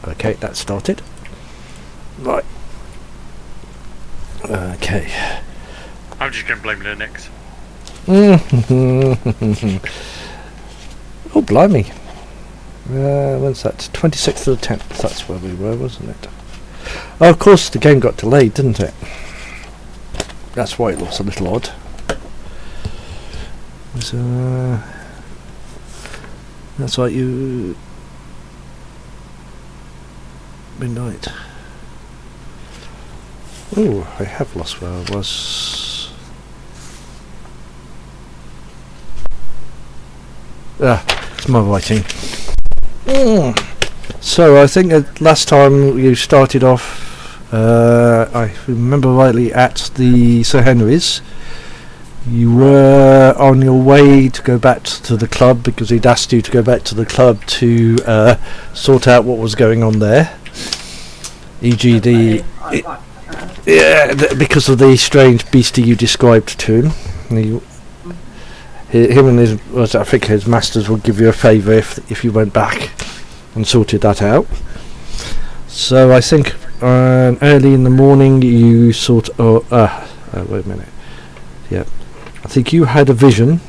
Okay, that started. Right. Okay. I'm just going to blame Linux. Oh, blimey. When's that? 26th of the 10th. That's where we were, wasn't it? Oh, of course, the game got delayed, didn't it? That's why it looks a little odd. So, that's why you... Midnight. Oh, I have lost where I was. It's my writing. So I think that last time you started off, I remember rightly, at the Sir Henry's. You were on your way to go back to the club because he'd asked you to go back to the club to sort out what was going on there. E.g. because of the strange beastie you described to him. Him and I think his masters would give you a favour if you went back and sorted that out. So I think early in the morning you wait a minute. Yeah, I think you had a vision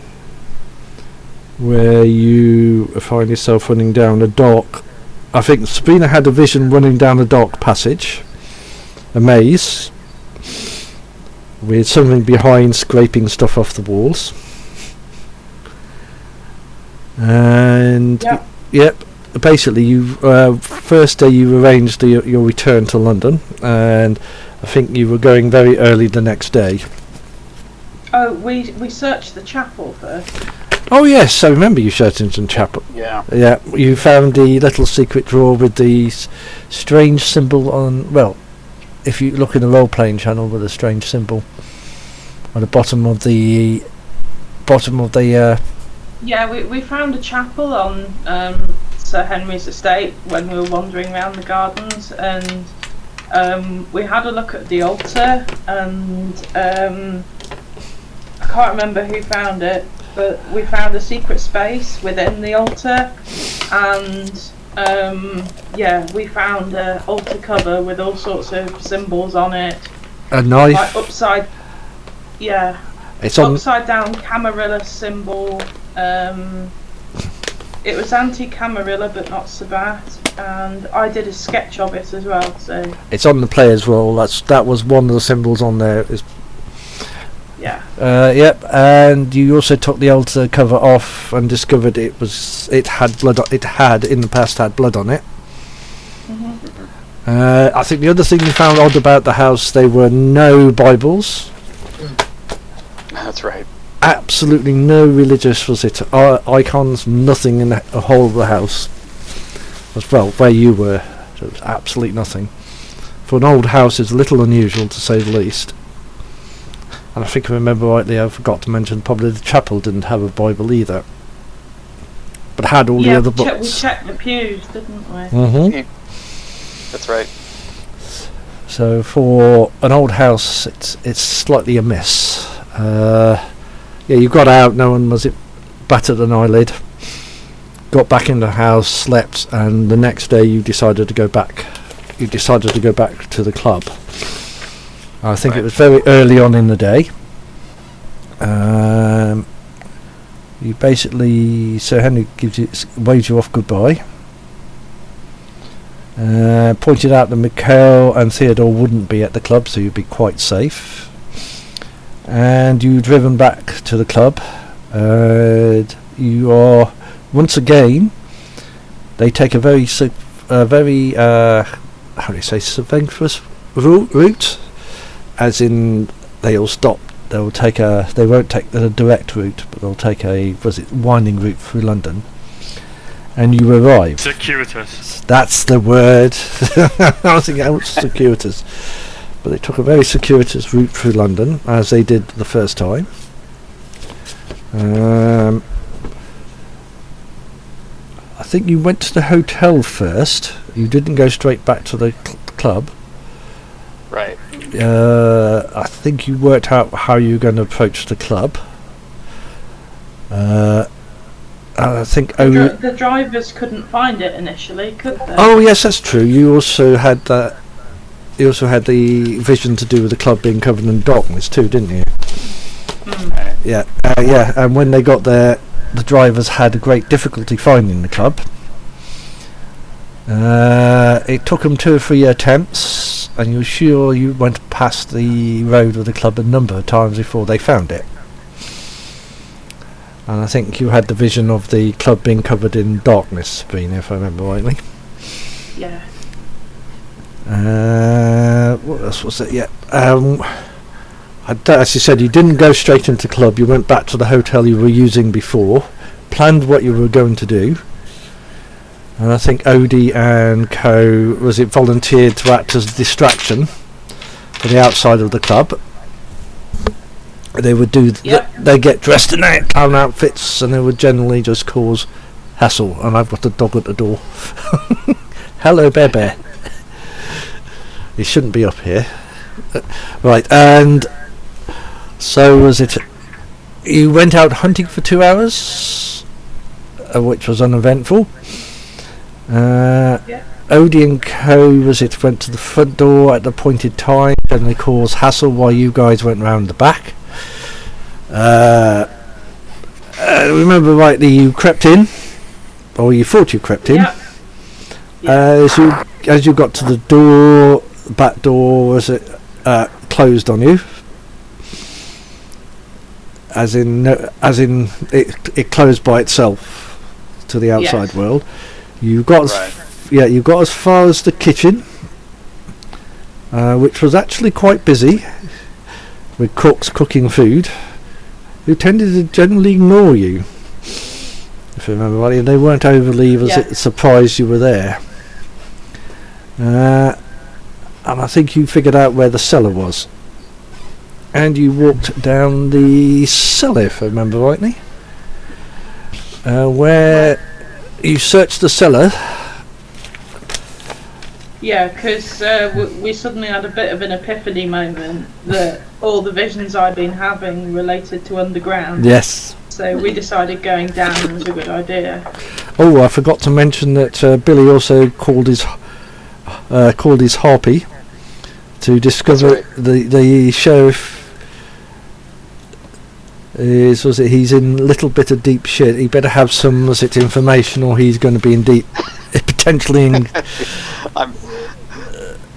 where you find yourself running down a dark. I think Sabrina had a vision running down a dark passage, a maze, with something behind scraping stuff off the walls. And yep, basically you first day you arranged your return to London, and I think you were going very early the next day. Oh, we searched the chapel first. Oh yes, I remember you searching the chapel. Yeah. Yeah, you found the little secret drawer with the strange symbol on. Well, if you look in the role-playing channel, with a strange symbol on the bottom of the Yeah, we found a chapel on Sir Henry's estate when we were wandering around the gardens, and we had a look at the altar, and I can't remember who found it, but we found a secret space within the altar, and we found an altar cover with all sorts of symbols on it. A knife. Like it's upside down Camarilla symbol. It was anti-Camarilla but not Sabbat, and I did a sketch of it as well. So it's on the player's roll. That was one of the symbols on there. Yep, and you also took the altar cover off and discovered it had blood. It had in the past had blood on it. Mm-hmm. I think the other thing you found odd about the house, there were no Bibles. That's right. Absolutely no religious icons, nothing in the whole of the house. As well, where you were, there was absolutely nothing. For an old house, it's a little unusual to say the least. And I think I remember rightly, I forgot to mention probably the chapel didn't have a Bible either, but had all the other books. We checked the pews, didn't we? Mm-hmm. That's right. So for an old house, it's slightly amiss. You got out, no one was battered an eyelid. Got back in the house, slept, and the next day you decided to go back. You decided to go back to the club. I think it was very early on in the day. You basically, Sir Henry waves you off goodbye. Pointed out that Mikhail and Theodore wouldn't be at the club, so you'd be quite safe. And you're driven back to the club. You are once again. They take a very how do you say, adventurous route, as in they'll stop. They won't take the direct route, but they'll take a winding route through London. And you arrive. Circuitous. That's the word. I was thinking circuitous. But they took a very circuitous route through London, as they did the first time. I think you went to the hotel first. You didn't go straight back to the club. Right. I think you worked out how you were going to approach the club. I think. The drivers couldn't find it initially, could they? Oh yes, that's true. You also had that. You also had the vision to do with the club being covered in darkness too, didn't you? Mm. Yeah, yeah. And when they got there, the drivers had a great difficulty finding the club. It took them 2 or 3 attempts, and you're sure you went past the road with the club a number of times before they found it. And I think you had the vision of the club being covered in darkness, Sabrina, if I remember rightly. Yeah. What else was it? Yeah. As you said, you didn't go straight into club. You went back to the hotel you were using before, planned what you were going to do, and I think Odie and co volunteered to act as a distraction for the outside of the club. They would do. They get dressed in their clown outfits, and they would generally just cause hassle. And I've got a dog at the door. Hello, Bear Bear. He shouldn't be up here. Right, and so was it. You went out hunting for 2 hours, which was uneventful. Odie and co went to the front door at the appointed time, and they caused hassle while you guys went round the back. Remember rightly, you crept in, or you thought you crept in. As you got to the door, back door was closed on you. As in it closed by itself to the outside world. You got you got as far as the kitchen, which was actually quite busy with cooks cooking food, who tended to generally ignore you. If you remember rightly, they weren't overly surprised you were there. And I think you figured out where the cellar was. And you walked down the cellar, if I remember rightly. Where you searched the cellar. Yeah, because we suddenly had a bit of an epiphany moment that all the visions I'd been having related to underground. Yes. So we decided going down was a good idea. Oh, I forgot to mention that Billy also called his harpy to discover the sheriff he's in a little bit of deep shit. He better have some information, or he's going to be in deep, potentially in.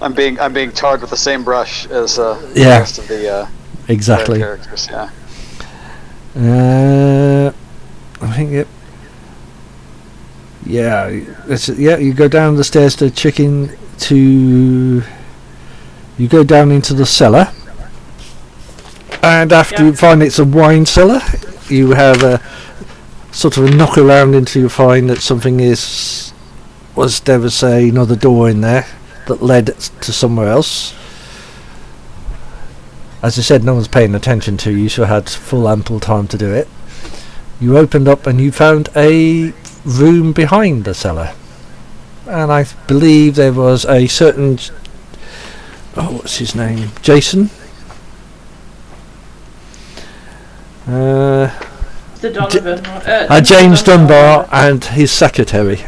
I'm being tarred with the same brush as the rest of the exactly characters. I think it. Yeah, you go down the stairs to chicken to. You go down into the cellar, and after you find it's a wine cellar, you have a sort of a knock around until you find that something there was another door in there that led to somewhere else. As I said, no one's paying attention to you, so had full ample time to do it. You opened up and you found a room behind the cellar, and I believe there was a certain what's his name, Jason, Mr. Donovan, James Dunbar, and his secretary,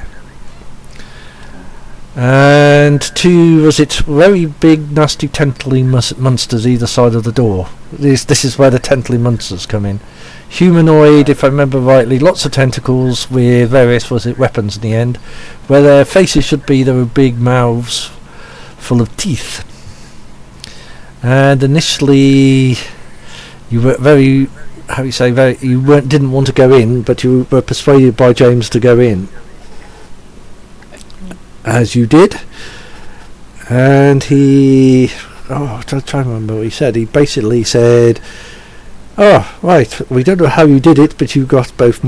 and 2 very big nasty tentacly monsters either side of the door. This is where the tentacly monsters come in. Humanoid, if I remember rightly, lots of tentacles with various weapons in the end. Where their faces should be, there were big mouths full of teeth. And initially, you were didn't want to go in, but you were persuaded by James to go in, as you did. And I'm trying to remember what he said. He basically said, "Oh, right, we don't know how you did it, but you got both,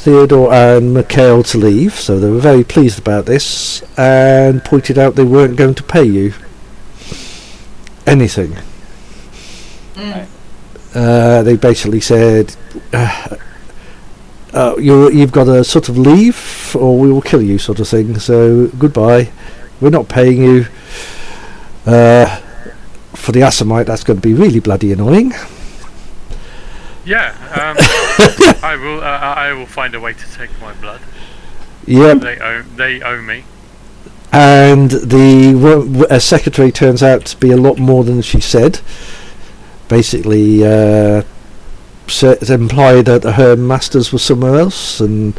Theodore and Mikhail to leave," so they were very pleased about this, and pointed out they weren't going to pay you anything. They basically said, you've got to sort of leave, or we will kill you, sort of thing, so goodbye, we're not paying you. For the Assamite, that's going to be really bloody annoying. Yeah, I will find a way to take my blood. Yep. They owe me. And the secretary turns out to be a lot more than she said. Basically, it implied that her masters were somewhere else, and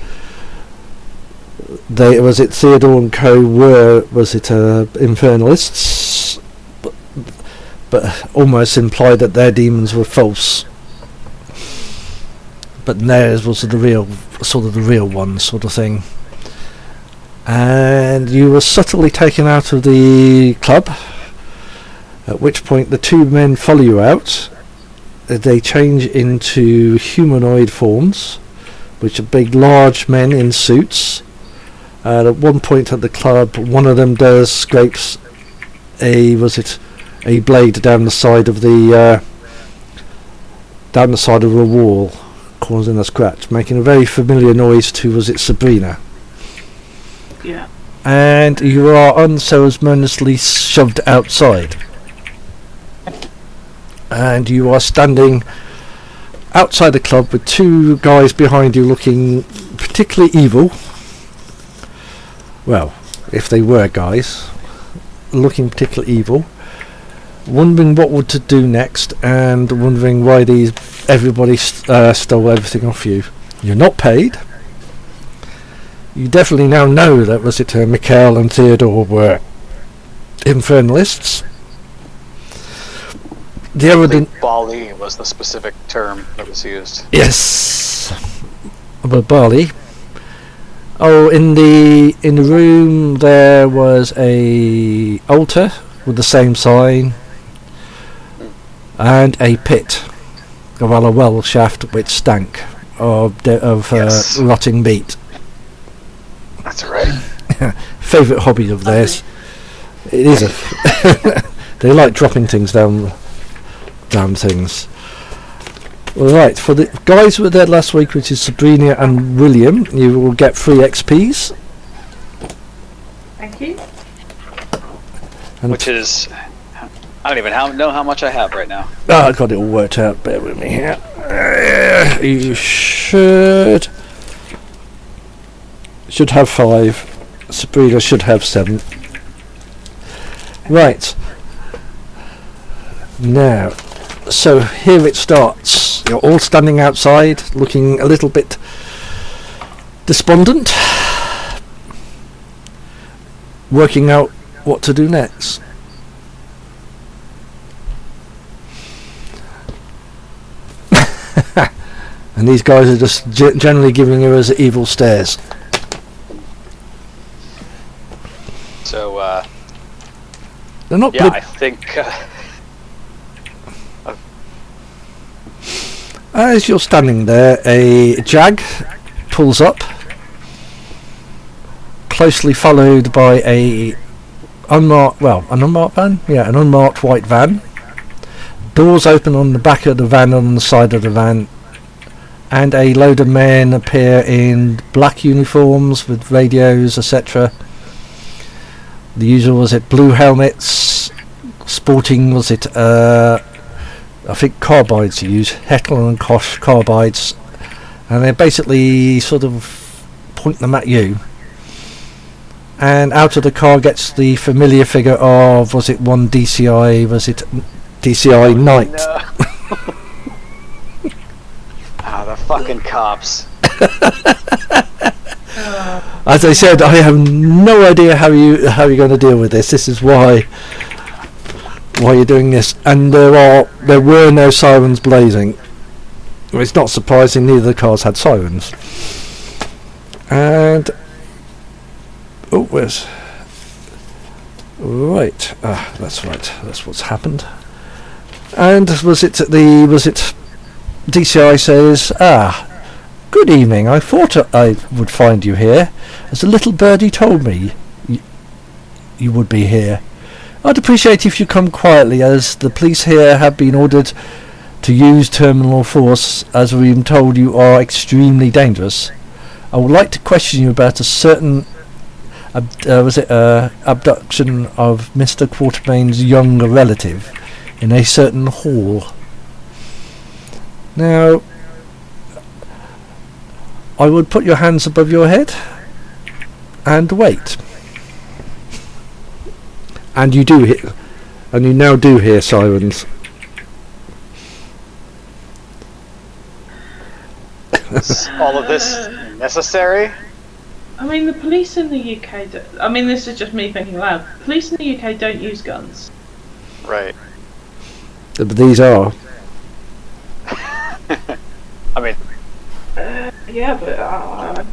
Theodore and Co. were infernalists, but almost implied that their demons were false. But theirs was the real one, sort of thing. And you were subtly taken out of the club, at which point the two men follow you out. They change into humanoid forms, which are big, large men in suits. At one point at the club, one of them scrapes a blade down the side of the wall, causing a scratch, making a very familiar noise to Sabrina. Yeah. And you are unceremoniously shoved outside. And you are standing outside the club with two guys behind you looking particularly evil. Well, if they were guys, looking particularly evil. Wondering what to do next, and wondering why everybody stole everything off you. You're not paid. You definitely now know that Mikhail and Theodore were infernalists. The evidence. Bali was the specific term that was used. Yes, but Bali. Oh, in the room there was a altar with the same sign, and a pit, a well shaft which stank of Yes. rotting meat. That's right. Favourite hobby of theirs. It is they like dropping things down things. Right, for the guys who were there last week, which is Sabrina and William, you will get free XPs. Thank you. And Which is, I don't even know how much I have right now. I got it all worked out. Bear with me here. You should have 5. Sabrina should have 7. Right. Now, so here it starts. You're all standing outside, looking a little bit despondent, working out what to do next. And these guys are just generally giving you us evil stares. So, They're not. yeah, I think. As you're standing there, a jag pulls up, closely followed by an unmarked van? Yeah, an unmarked white van. Doors open on the back of the van and on the side of the van, and a load of men appear in black uniforms with radios, etc. The usual blue helmets, sporting I think carbides you use, Heckler and Koch carbides, and they basically sort of point them at you. And out of the car gets the familiar figure of, one DCI, DCI Knight. No. The fucking cops. As I said, I have no idea how you're going to deal with this. This is why you're doing this, and there were no sirens blazing. It's not surprising neither of the cars had sirens. And where's right? That's right. That's what's happened. And was it DCI says, good evening. I thought I would find you here, as a little birdie told me you would be here. I'd appreciate if you come quietly, as the police here have been ordered to use terminal force, as we've been told you are extremely dangerous. I would like to question you about a certain abduction of Mr. Quartermain's younger relative in a certain hall. Now, I would put your hands above your head and wait. And you do hear, and you now do hear sirens. Is all of this necessary? I mean, the police in the UK. This is just me thinking loud. Police in the UK don't use guns. Right. But these are. I mean, Yeah, but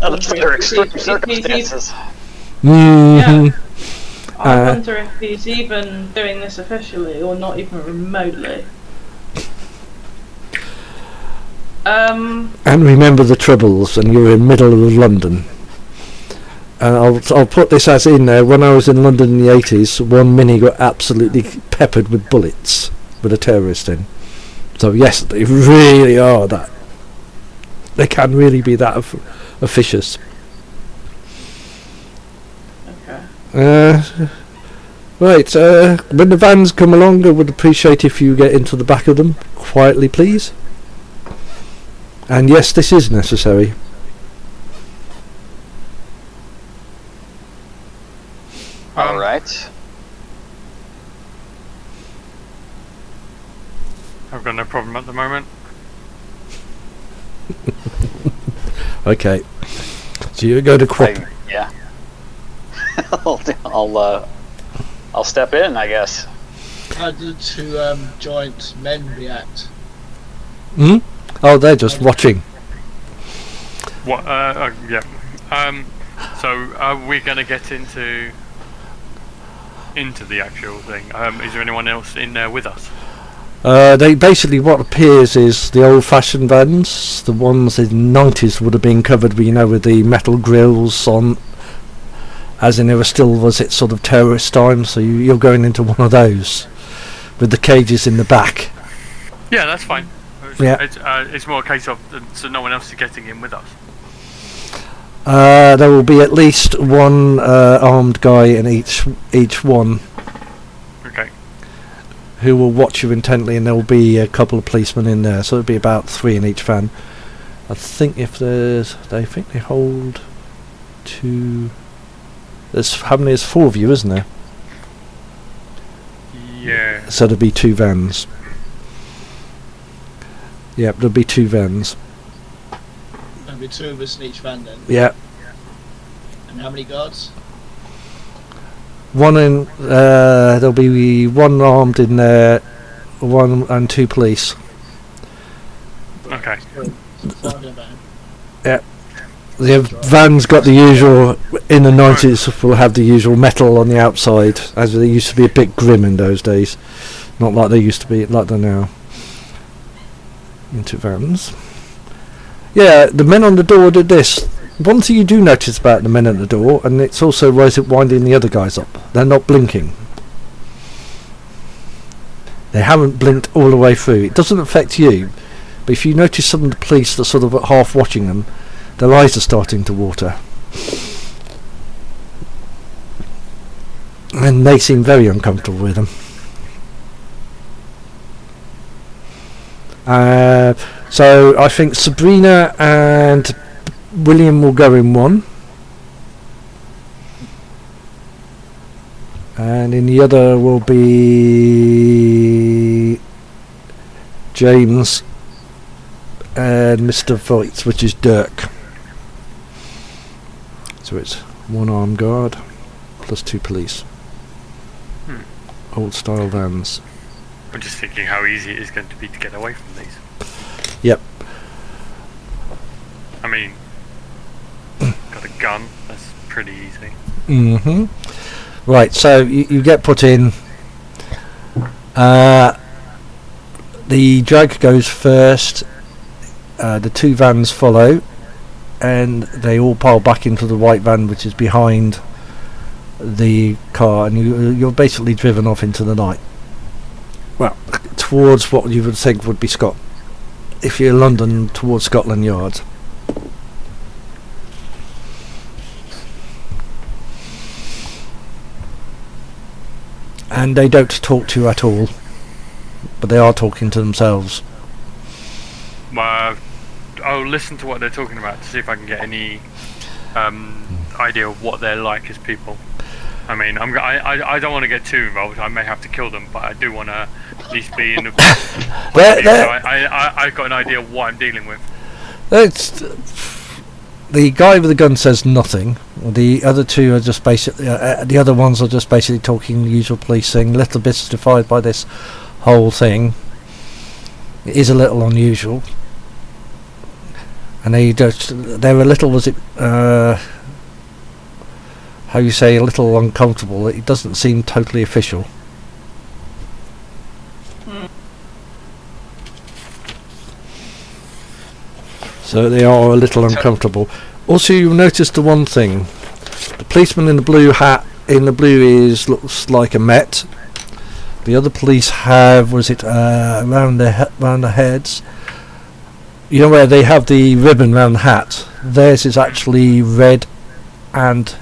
unless there are extreme circumstances. Mhm. I wonder if he's even doing this officially or not even remotely. And remember the Troubles, and you're in middle of London. And I'll put this as in there. When I was in London in the 80s, one mini got absolutely peppered with bullets with a terrorist in. So yes, they really are that. They can really be that officious. Okay. Right, when the vans come along, I would appreciate if you get into the back of them quietly, please. And yes, this is necessary. All right. I've got no problem at the moment. Okay. So you go to crop. Yeah. I'll step in, I guess. How did two giant men react? Hmm? Oh, they're just watching. What? Yeah. So are we going to get into the actual thing? Is there anyone else in there with us? They basically, what appears is the old-fashioned vans. The ones in the 90s would have been covered with, with the metal grills on, as in there was it sort of terrorist time. So you're going into one of those with the cages in the back. Yeah, that's fine. Yeah. It's more a case of so no one else is getting in with us. There will be at least one armed guy in each one. Okay. Who will watch you intently, and there will be a couple of policemen in there, so it'll be about 3 in each van. I think they hold 2. There's 4 of you, isn't there? Yeah. So there'll be 2 vans. Yep, there'll be 2 vans. There'll be 2 of us in each van then. Yeah. And how many guards? There'll be 1 armed in there, 1 and 2 police. Okay. Yeah. The van's got the usual, in the 90s will have the usual metal on the outside, as they used to be a bit grim in those days. Not like they used to be, like they now. Into vans. Yeah, the men on the door did this. One thing you do notice about the men at the door, and it's also winding the other guys up, they're not blinking. They haven't blinked all the way through. It doesn't affect you, but if you notice some of the police that sort of half watching them, their eyes are starting to water. And they seem very uncomfortable with them. So I think Sabrina and William will go in one, and in the other will be James and Mr. Voigt, which is Dirk. So it's 1 armed guard plus 2 police. Old style vans. I'm just thinking how easy it is going to be to get away from these. Yep. I mean, got a gun, that's pretty easy. Mm-hmm. Right, so you get put in. The drag goes first. The 2 vans follow, and they all pile back into the white van, which is behind the car, and you're basically driven off into the night. Well, towards what you would think would be if you're in London, towards Scotland Yard. And they don't talk to you at all, but they are talking to themselves. I I'll listen to what they're talking about to see if I can get any idea of what they're like as people. I mean, I don't want to get too involved. I may have to kill them, but I do want to at least be in the. I've got an idea of what I'm dealing with. The guy with the gun says nothing. The other two are just basically. The other ones are just basically talking the usual police thing. Little mystified by this whole thing. It is a little unusual, and they're a little. Was it? How you say, a little uncomfortable. It doesn't seem totally official. So they are a little uncomfortable. Also, you'll notice the one thing: the policeman in the blue hat, looks like a Met. The other police have, around the heads. You know where they have the ribbon around the hat? Theirs is actually red, and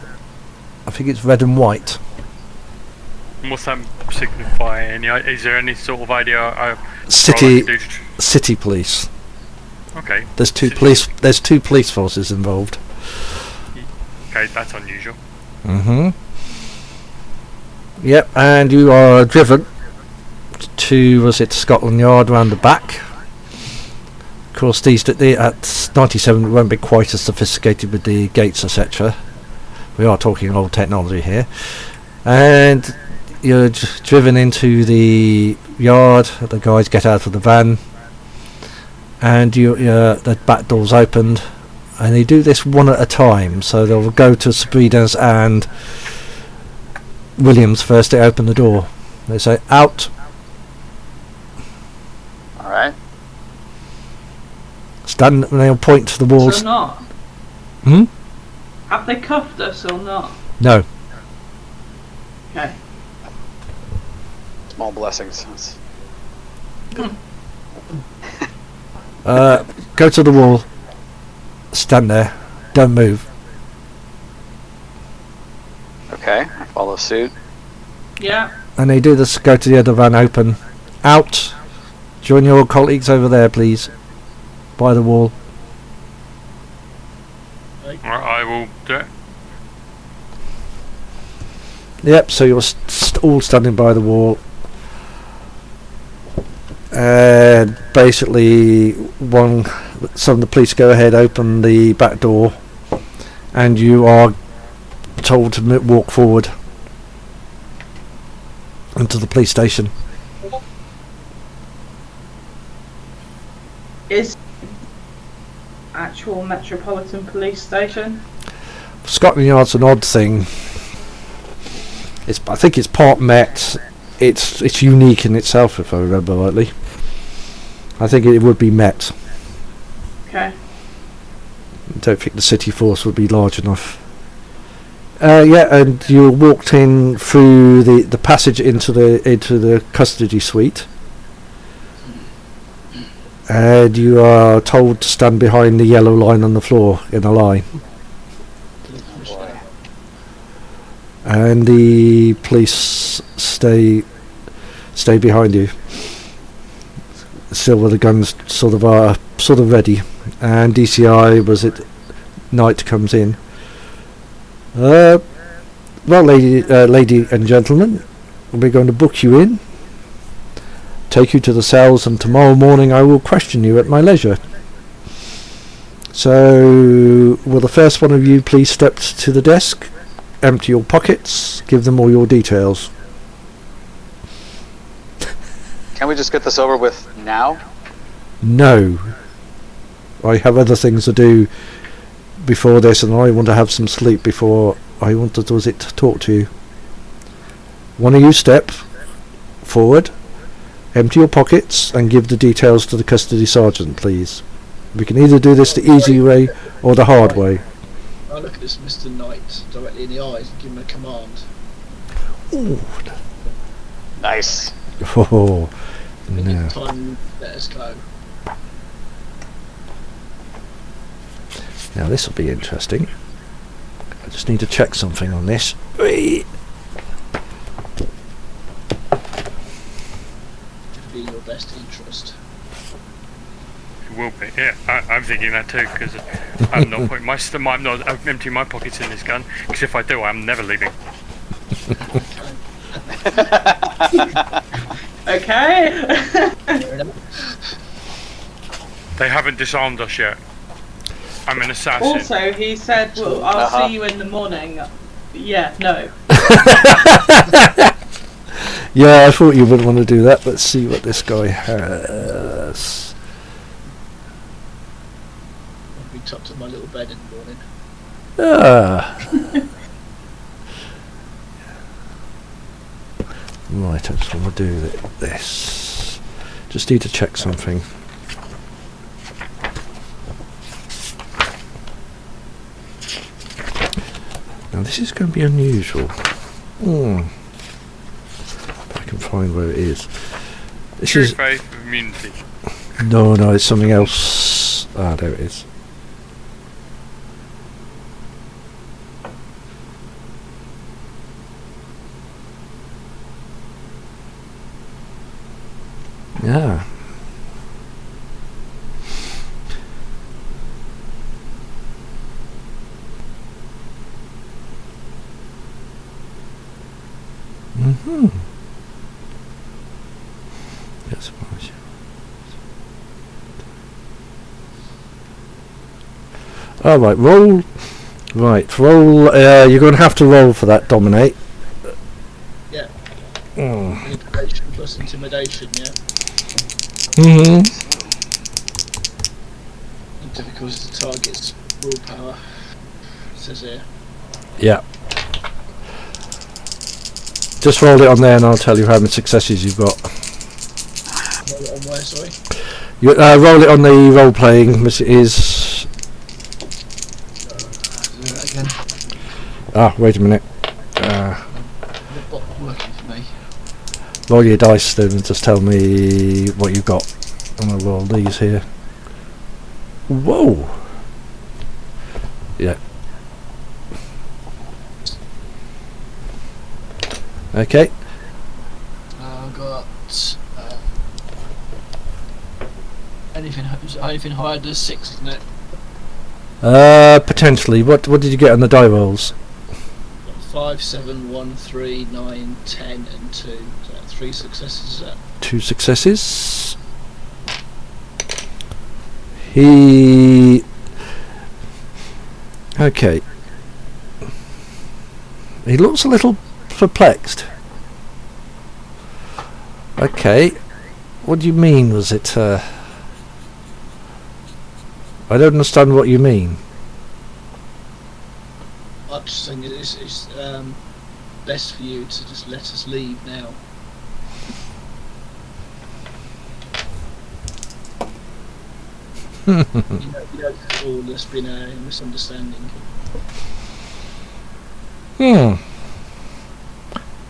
I think it's red and white. What's that signify? Is there any sort of idea? City police. Okay. There's two police forces involved. Okay, that's unusual. Yep, and you are driven to Scotland Yard round the back. Of course, at 97 it won't be quite as sophisticated with the gates, etc. We are talking old technology here. And you're driven into the yard. The guys get out of the van, and the back door's opened, and they do this one at a time. So they'll go to Sabrina's and Williams first. They open the door. They say, "Out." All right. Stand, and they'll point to the walls. So not. Have they cuffed us or not? No. Okay. Small blessings. Go to the wall. Stand there. Don't move. Okay, I follow suit. Yeah. And they do this. Go to the other van. Open. Out. Join your colleagues over there, please. By the wall. I will do it. Yep, so you're all standing by the wall. And basically, some of the police go ahead, open the back door, and you are told to walk forward into the police station. Is actual Metropolitan Police Station? Scotland Yard's an odd thing. I think it's part Met. It's unique in itself, if I remember rightly. I think it would be Met. Okay. I don't think the city force would be large enough. Yeah, and you walked in through the passage into the custody suite, and you are told to stand behind the yellow line on the floor in a line. And the police stay behind you, still with the guns sort of ready. And DCI Knight comes in. Well, lady and gentlemen, we're going to book you in, take you to the cells, and tomorrow morning I will question you at my leisure. So, will the first one of you please step to the desk, empty your pockets, give them all your details. Can we just get this over with now? No. I have other things to do before this, and I want to have some sleep before I want to talk to you. One of you step forward, empty your pockets, and give the details to the custody sergeant, please. We can either do this the easy way or the hard way. I look at this Mr. Knight directly in the eyes and give him a command. Ooh. Nice. Oh, no. Time, let us go. Now this will be interesting. I just need to check something on this. To be in your best interest. people will be. Yeah, I'm thinking that too, because I'm not putting I'm not emptying my pockets in this gun, because if I do, I'm never leaving. Okay. They haven't disarmed us yet. I'm an assassin. Also, he said, well, I'll see you in the morning. Yeah, no. Yeah, I thought you wouldn't want to do that. Let's see what this guy has. I'll be tucked in my little bed in the morning. Ah. Right, I just want to do this. Just need to check something. Now this is going to be unusual. If I can find where it is. This True is faith of immunity. no, it's something else. Ah, there it is. Yeah. Mm-hmm. Yes, all right, roll. Right, roll. You're going to have to roll for that. Dominate. Yeah. Mm. Manipulation plus intimidation, yeah. Mm-hmm. Difficult is the target's willpower. It says here. Yeah. Just roll it on there, and I'll tell you how many successes you've got. Roll it on where, sorry? You roll it on the role playing, which it is. Do that again. Ah, wait a minute. The bot working for me. Roll your dice then and just tell me what you've got. I'm going to roll these here. Whoa! Yeah. Okay. I've got anything higher than 6, isn't it? Potentially. What did you get on the die rolls? 5, 7, 1, 3, 9, 10 and 2. Is that 3 successes? Is that? 2 successes. He... Okay. He looks a little perplexed. Okay. What do you mean, was it, I don't understand what you mean. I'm just saying it's best for you to just let us leave now. you know all there's been a misunderstanding.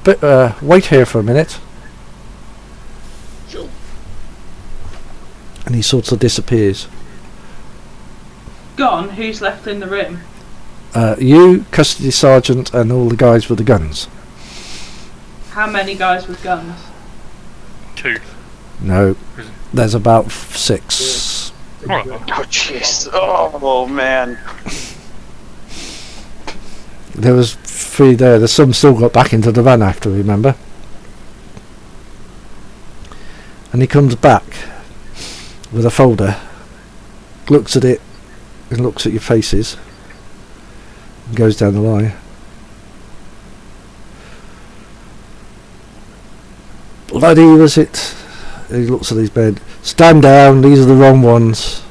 But wait here for a minute. Sure. And he sort of disappears. Gone? Who's left in the room? You, custody sergeant, and all the guys with the guns. How many guys with guns? 2. No, there's about 6. Oh, Oh jeez. Oh man. There was 3 there. There's some still got back into the van after, remember? And he comes back with a folder, looks at it, and looks at your faces, and goes down the line. Bloody was it? He looks at his bed. Stand down, these are the wrong ones.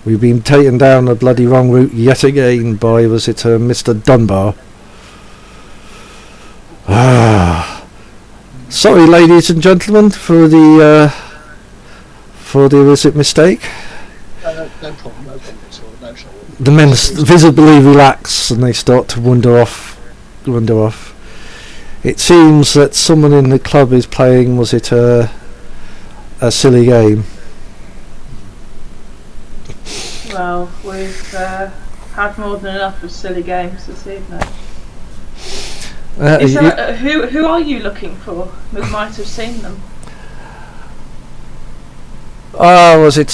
We've been taken down the bloody wrong route yet again by, was it, Mr. Dunbar? Sorry, ladies and gentlemen, for the was it mistake? No problem at all. No trouble. The men visibly relax and they start to wander off. It seems that someone in the club is playing, was it, a silly game. Well, we've had more than enough of silly games this evening. Who are you looking for? We might have seen them. Was it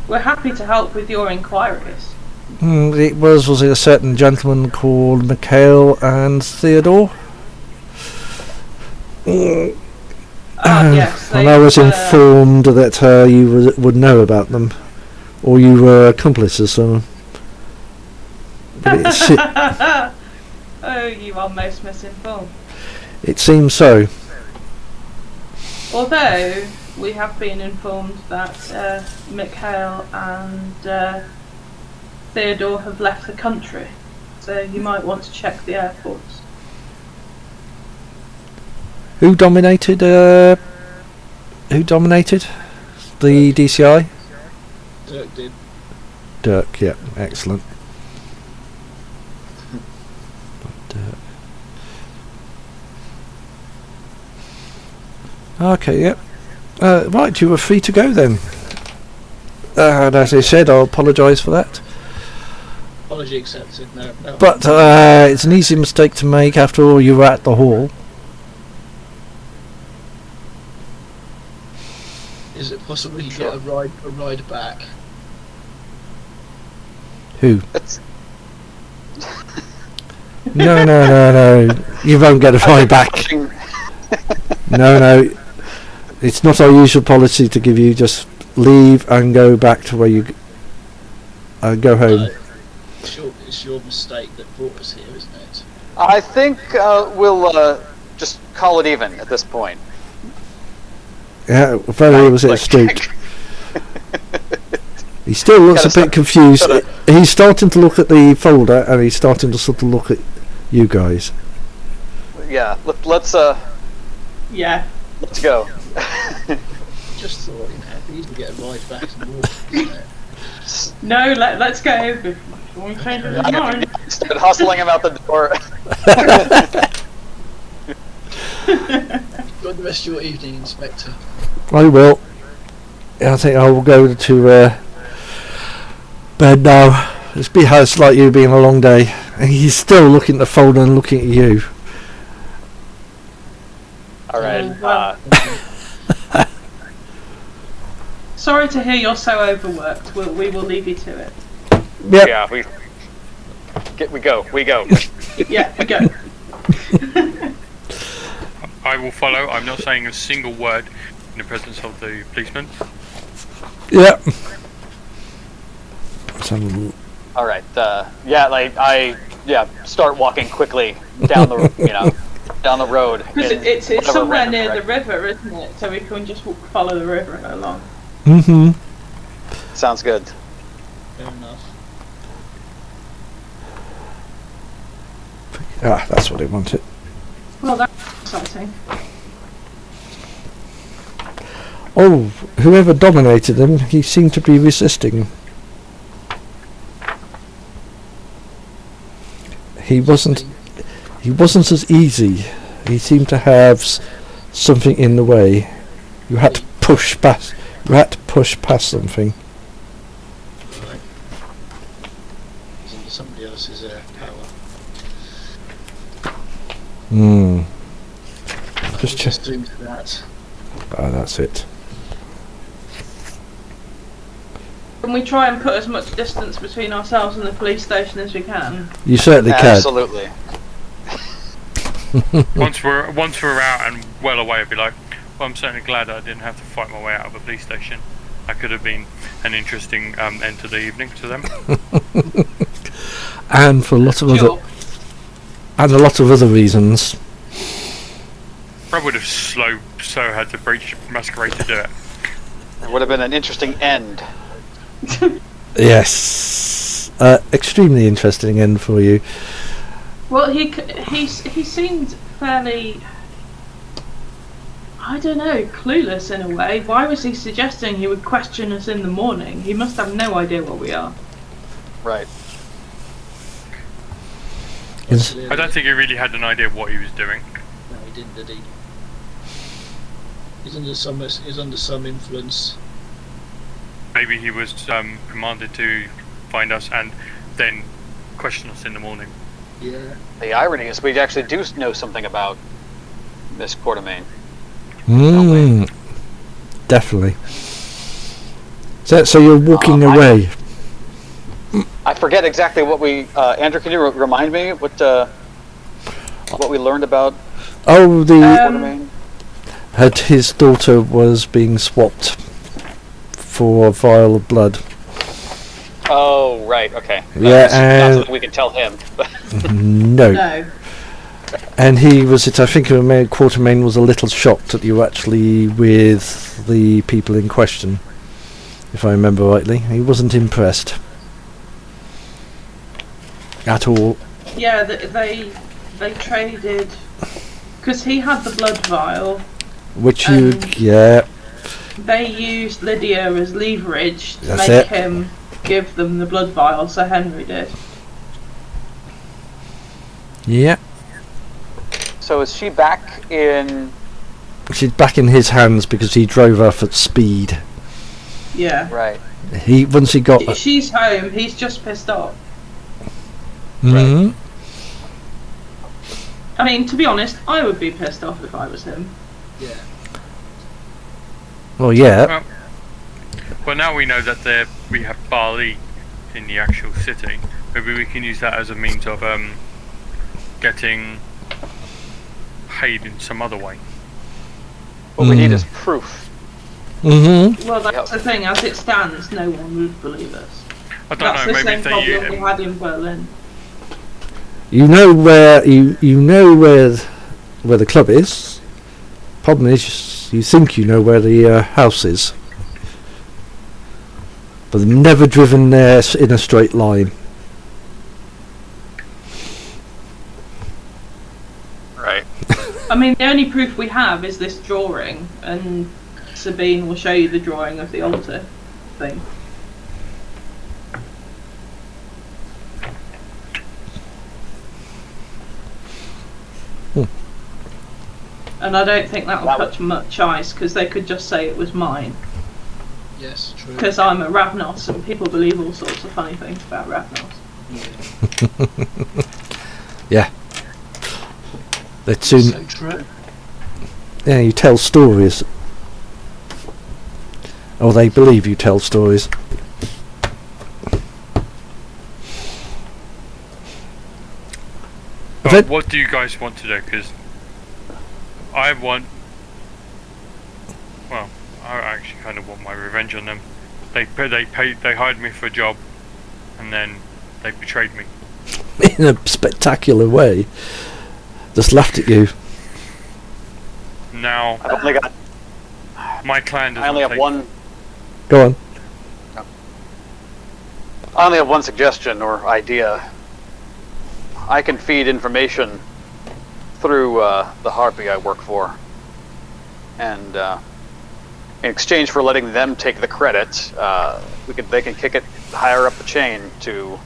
We're happy to help with your inquiries. Was it a certain gentleman called Mikhail and Theodore? Yes. And I was informed that you would know about them, or you were accomplices. But oh, you are most misinformed. it seems so. Although we have been informed that Mikhail and Theodore have left the country, so you might want to check the airports. Who dominated? The DCI? Dirk did. Dirk, yeah, excellent. Dirk. Okay, yeah. Right, you were free to go then. And as I said, I'll apologise for that. Apology accepted. No. But it's an easy mistake to make. After all, you were at the hall. Is it possible you get a ride back? Who? No. You won't get a ride back. No. It's not our usual policy to give you just leave and go back to where you go home. It's your mistake that brought us here, isn't it? I think we'll just call it even at this point. Yeah, very was it astute. He still looks a bit confused. He's starting to look at the folder and he's starting to sort of look at you guys. Yeah, let's Yeah. let's go. Just thought, you can get a ride back and walk, isn't it? No, let's go before we change his mind. Start hustling him out the door. Enjoy the rest of your evening, Inspector. I will. I think I will go to bed now. It's like you being a long day. And he's still looking at the folder and looking at you. All right. Sorry to hear you're so overworked. We will leave you to it. Yep. Yeah, we go. Yeah, we go. I will follow. I'm not saying a single word in the presence of the policeman. Yep. All right. Start walking quickly down the down the road. Because it's somewhere random near direction. the river, isn't it? So we can just follow the river along. Mm-hmm. Sounds good. Fair enough. That's what he wanted. Well, that's exciting. Oh, whoever dominated him, he seemed to be resisting. He wasn't as easy. He seemed to have something in the way. You had to push past. You had to push past something. Right. He's under somebody else's power. Just check. Doomed to that. That's it. Can we try and put as much distance between ourselves and the police station as we can? You certainly can. Absolutely. Once we're out and well away, I'd be like, well, I'm certainly glad I didn't have to fight my way out of a police station. That could have been an interesting end to the evening to them. And for a lot of other reasons. Probably would have so had to breach Masquerade to do it. It would have been an interesting end. Yes, extremely interesting end for you. Well, he seemed fairly, I don't know, clueless in a way. Why was he suggesting he would question us in the morning? He must have no idea what we are. Right. I don't think he really had an idea of what he was doing. No, he didn't, did he? He's under some influence. Maybe he was commanded to find us and then question us in the morning. Yeah. The irony is we actually do know something about Miss Quartermain. Definitely. So you're walking away. I forget exactly what we. Andrew, can you remind me what we learned about Oh, Quartermain? his daughter was being swapped for a vial of blood. Oh, right. Okay. Yeah, not and something we can tell him. no. No. And he was. I think Quartermain was a little shocked that you were actually with the people in question. If I remember rightly, he wasn't impressed at all. Yeah, they traded because he had the blood vial. Which you, yeah. They used Lydia as leverage to That's make it. him give them the blood vial. So Henry did. Yeah. So is she back in? She's back in his hands because he drove off at speed. Yeah. Right. Once he got. She's home. He's just pissed off. Mhm. I mean, to be honest, I would be pissed off if I was him. Yeah. Well, yeah. Well, now we know that we have Bali in the actual city. Maybe we can use that as a means of getting paid in some other way. What we need is proof. Mhm. Well, that's the thing. As it stands, no one would believe us. I don't That's know. the Maybe same if they problem we had in Berlin. You know where where the club is. Problem is, you think you know where the house is, but they've never driven there in a straight line. Right. I mean, the only proof we have is this drawing, and Sabine will show you the drawing of the altar thing. And I don't think that will touch much ice, because they could just say it was mine. Yes, true. Because I'm a Ravnos, and people believe all sorts of funny things about Ravnos. Yeah. Yeah. They'd soon. So true. Yeah, you tell stories. Or they believe you tell stories. But what do you guys want to do? Because I actually kind of want my revenge on them. They hired me for a job, and then they betrayed me. In a spectacular way. Just laughed at you. Now I've only got. my clan does I only not have take one. Go on. I only have one suggestion or idea. I can feed information through the Harpy I work for, and in exchange for letting them take the credit, they can kick it higher up the chain to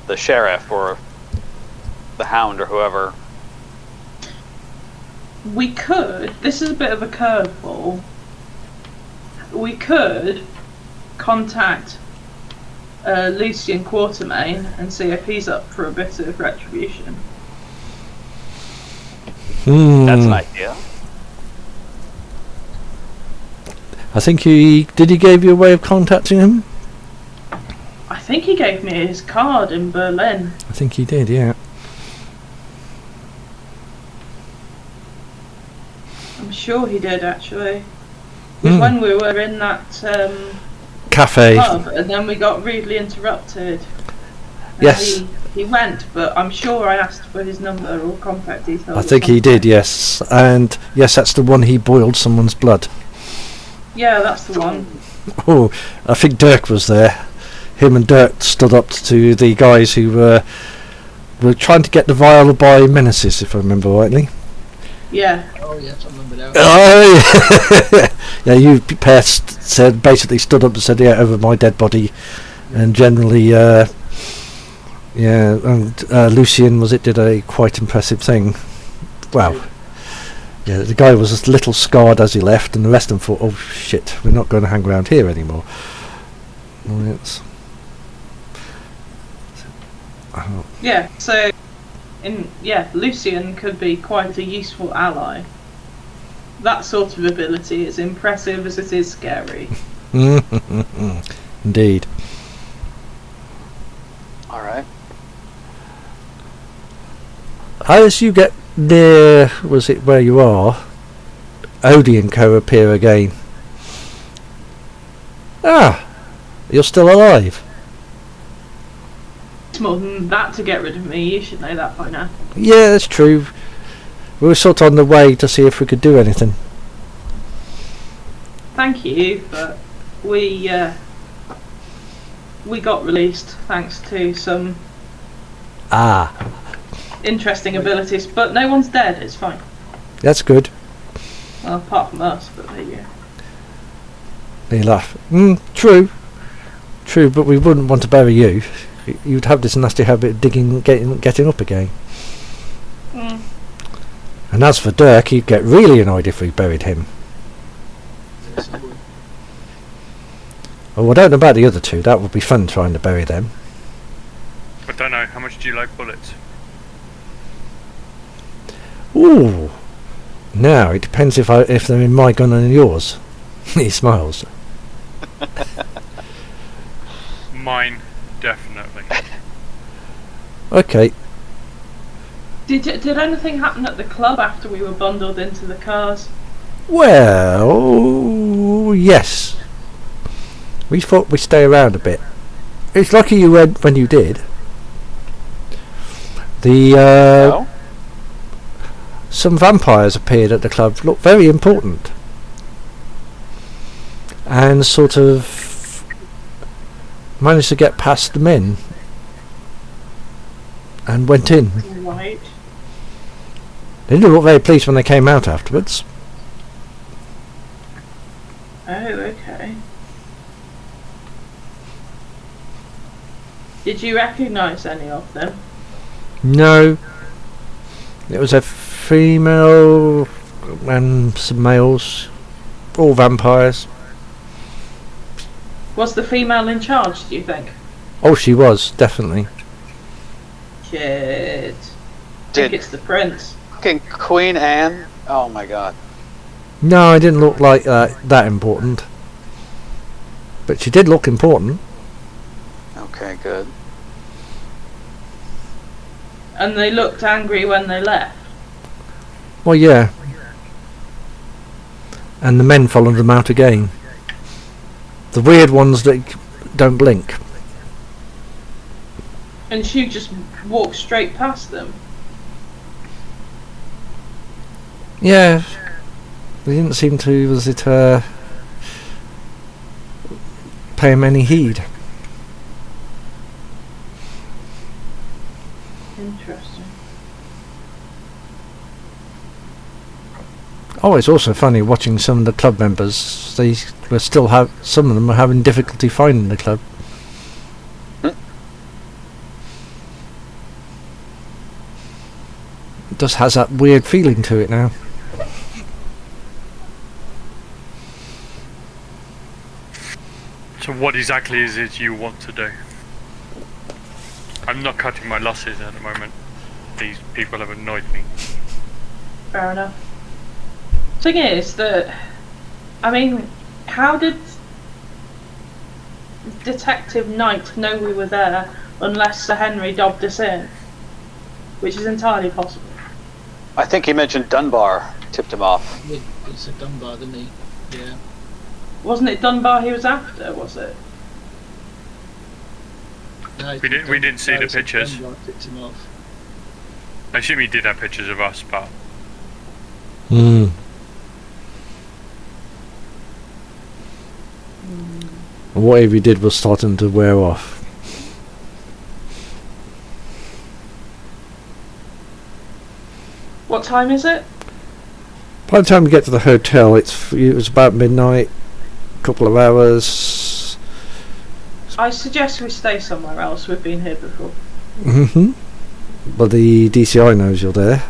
the sheriff or the Hound or whoever. We could, this is a bit of a curveball, we could contact Lucien Quartermain and see if he's up for a bit of retribution. That's an idea. I think he gave you a way of contacting him? I think he gave me his card in Berlin. I think he did, yeah. I'm sure he did, actually. It was when we were in that Cafe. pub, and then we got rudely interrupted. And Yes. He went, but I'm sure I asked for his number or contact details. I or think he something. did, yes. And yes, that's the one he boiled someone's blood. Yeah, that's the one. Oh, I think Dirk was there. Him and Dirk stood up to the guys who were trying to get the vial by Menesis, if I remember rightly. Yeah. Oh yes, I remember that. Oh, yeah, you said basically stood up and said, "Yeah, over my dead body," and generally, and Lucien did a quite impressive thing. Wow. Yeah, the guy was a little scarred as he left, and the rest of them thought, "Oh shit, we're not going to hang around here anymore." Well, it's, Yeah, so Lucien could be quite a useful ally. That sort of ability is impressive as it is scary. Indeed. All right. As you get near, was it where you are, Odie and co appear again. Ah, you're still alive. It's more than that to get rid of me. You should know that by now. Yeah, that's true. We were sort of on the way to see if we could do anything. Thank you, but we got released thanks to some interesting abilities. But no one's dead. It's fine. That's good. Well, apart from us, but there you go. They laugh. True, but we wouldn't want to bury you. You'd have this nasty habit of digging, getting up again. And as for Dirk, he'd get really annoyed if we buried him. Yes, I would. Oh, I don't know about the other two. That would be fun trying to bury them. I don't know. How much do you like bullets? Ooh. Now it depends if they're in my gun and yours. He smiles. Mine, definitely. Okay. Did anything happen at the club after we were bundled into the cars? Well, yes. We thought we'd stay around a bit. It's lucky you went when you did. No? Some vampires appeared at the club, looked very important, and sort of managed to get past the men and went in. Right. They didn't look very pleased when they came out afterwards. Oh, okay. Did you recognise any of them? No. It was a female and some males, all vampires. Was the female in charge, do you think? Oh, she was, definitely. Shit. I think Did it's the prince. fucking Queen Anne? Oh my god. No, it didn't look like that important. But she did look important. Okay, good. And they looked angry when they left. Well, yeah. And the men followed them out again. The weird ones that don't blink. And she just walked straight past them. Yeah. They didn't seem to, pay him any heed. Interesting. Oh, it's also funny watching some of the club members. They were still some of them were having difficulty finding the club. It just has that weird feeling to it now. So what exactly is it you want to do? I'm not cutting my losses at the moment. These people have annoyed me. Fair enough. Thing is that, I mean, how did Detective Knight know we were there unless Sir Henry dobbed us in? Which is entirely possible. I think he mentioned Dunbar tipped him off. He said Dunbar, didn't he? Yeah. Wasn't it Dunbar he was after, was it? No, We didn't see the said pictures. Dunbar tipped him off. I assume he did have pictures of us, but Whatever he did was starting to wear off. What time is it? By the time we get to the hotel, it was about midnight. A couple of hours. I suggest we stay somewhere else. We've been here before. But the DCI knows you're there.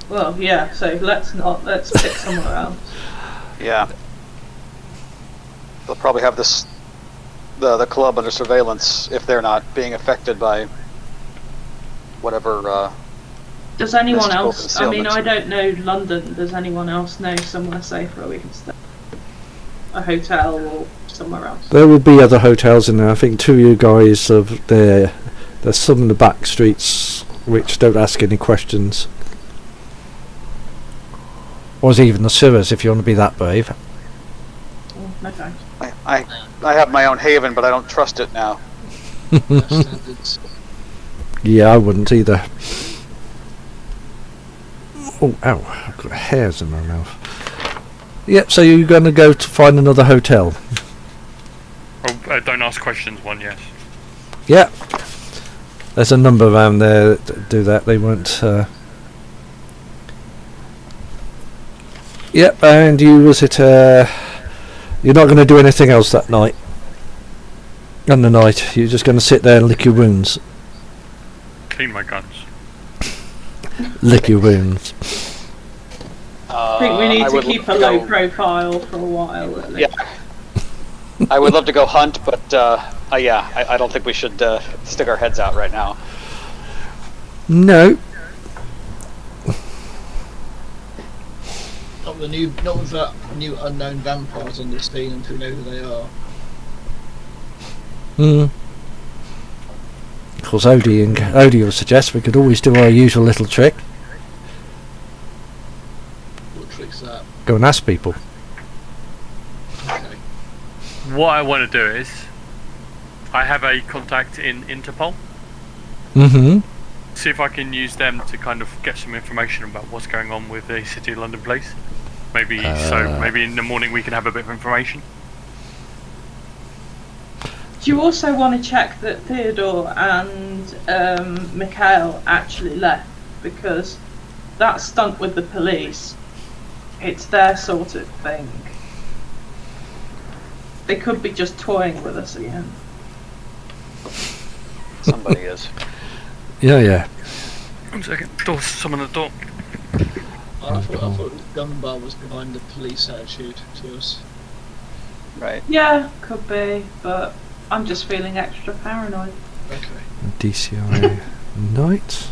Well, yeah, so let's pick somewhere else. Yeah. They'll probably have the club under surveillance if they're not being affected by whatever. Does anyone mystical else, I mean, concealment. I don't know London, does anyone else know somewhere safe where we can stay? a hotel or somewhere else? There will be other hotels in there. I think two of you guys have there. There's some in the back streets which don't ask any questions. Or even the sewers if you want to be that brave. Oh, no thanks. I have my own haven, but I don't trust it now. Standards. Yeah, I wouldn't either. Oh, ow, I've got hairs in my mouth. Yep, so you're going to go to find another hotel? Oh, don't ask questions. One, yes. Yep. There's a number around there that do that. They won't... Yep, and you was it... You're not going to do anything else that night? On the night, you're just going to sit there and lick your wounds? Clean my guns. Lick your wounds. I think we need I to would keep a love to low go- profile for a while at least. Yeah. I would love to go hunt, but I don't think we should stick our heads out right now. No. Not with that new unknown vampires on the scene until we know who they are. Of course, Odie will suggest we could always do our usual little trick. What trick's that? Go and ask people. Okay. What I want to do is, I have a contact in Interpol. Mm-hmm. See if I can use them to kind of get some information about what's going on with the City of London police. Maybe maybe in the morning we can have a bit of information. Do you also want to check that Theodore and Mikhail actually left? Because that stunt with the police, it's their sort of thing. They could be just toying with us again. Somebody is. Yeah. 1 second. Someone at the door. I thought Dunbar was behind the police attitude to us. Right. Yeah, could be, but I'm just feeling extra paranoid. Okay. DCI Knight.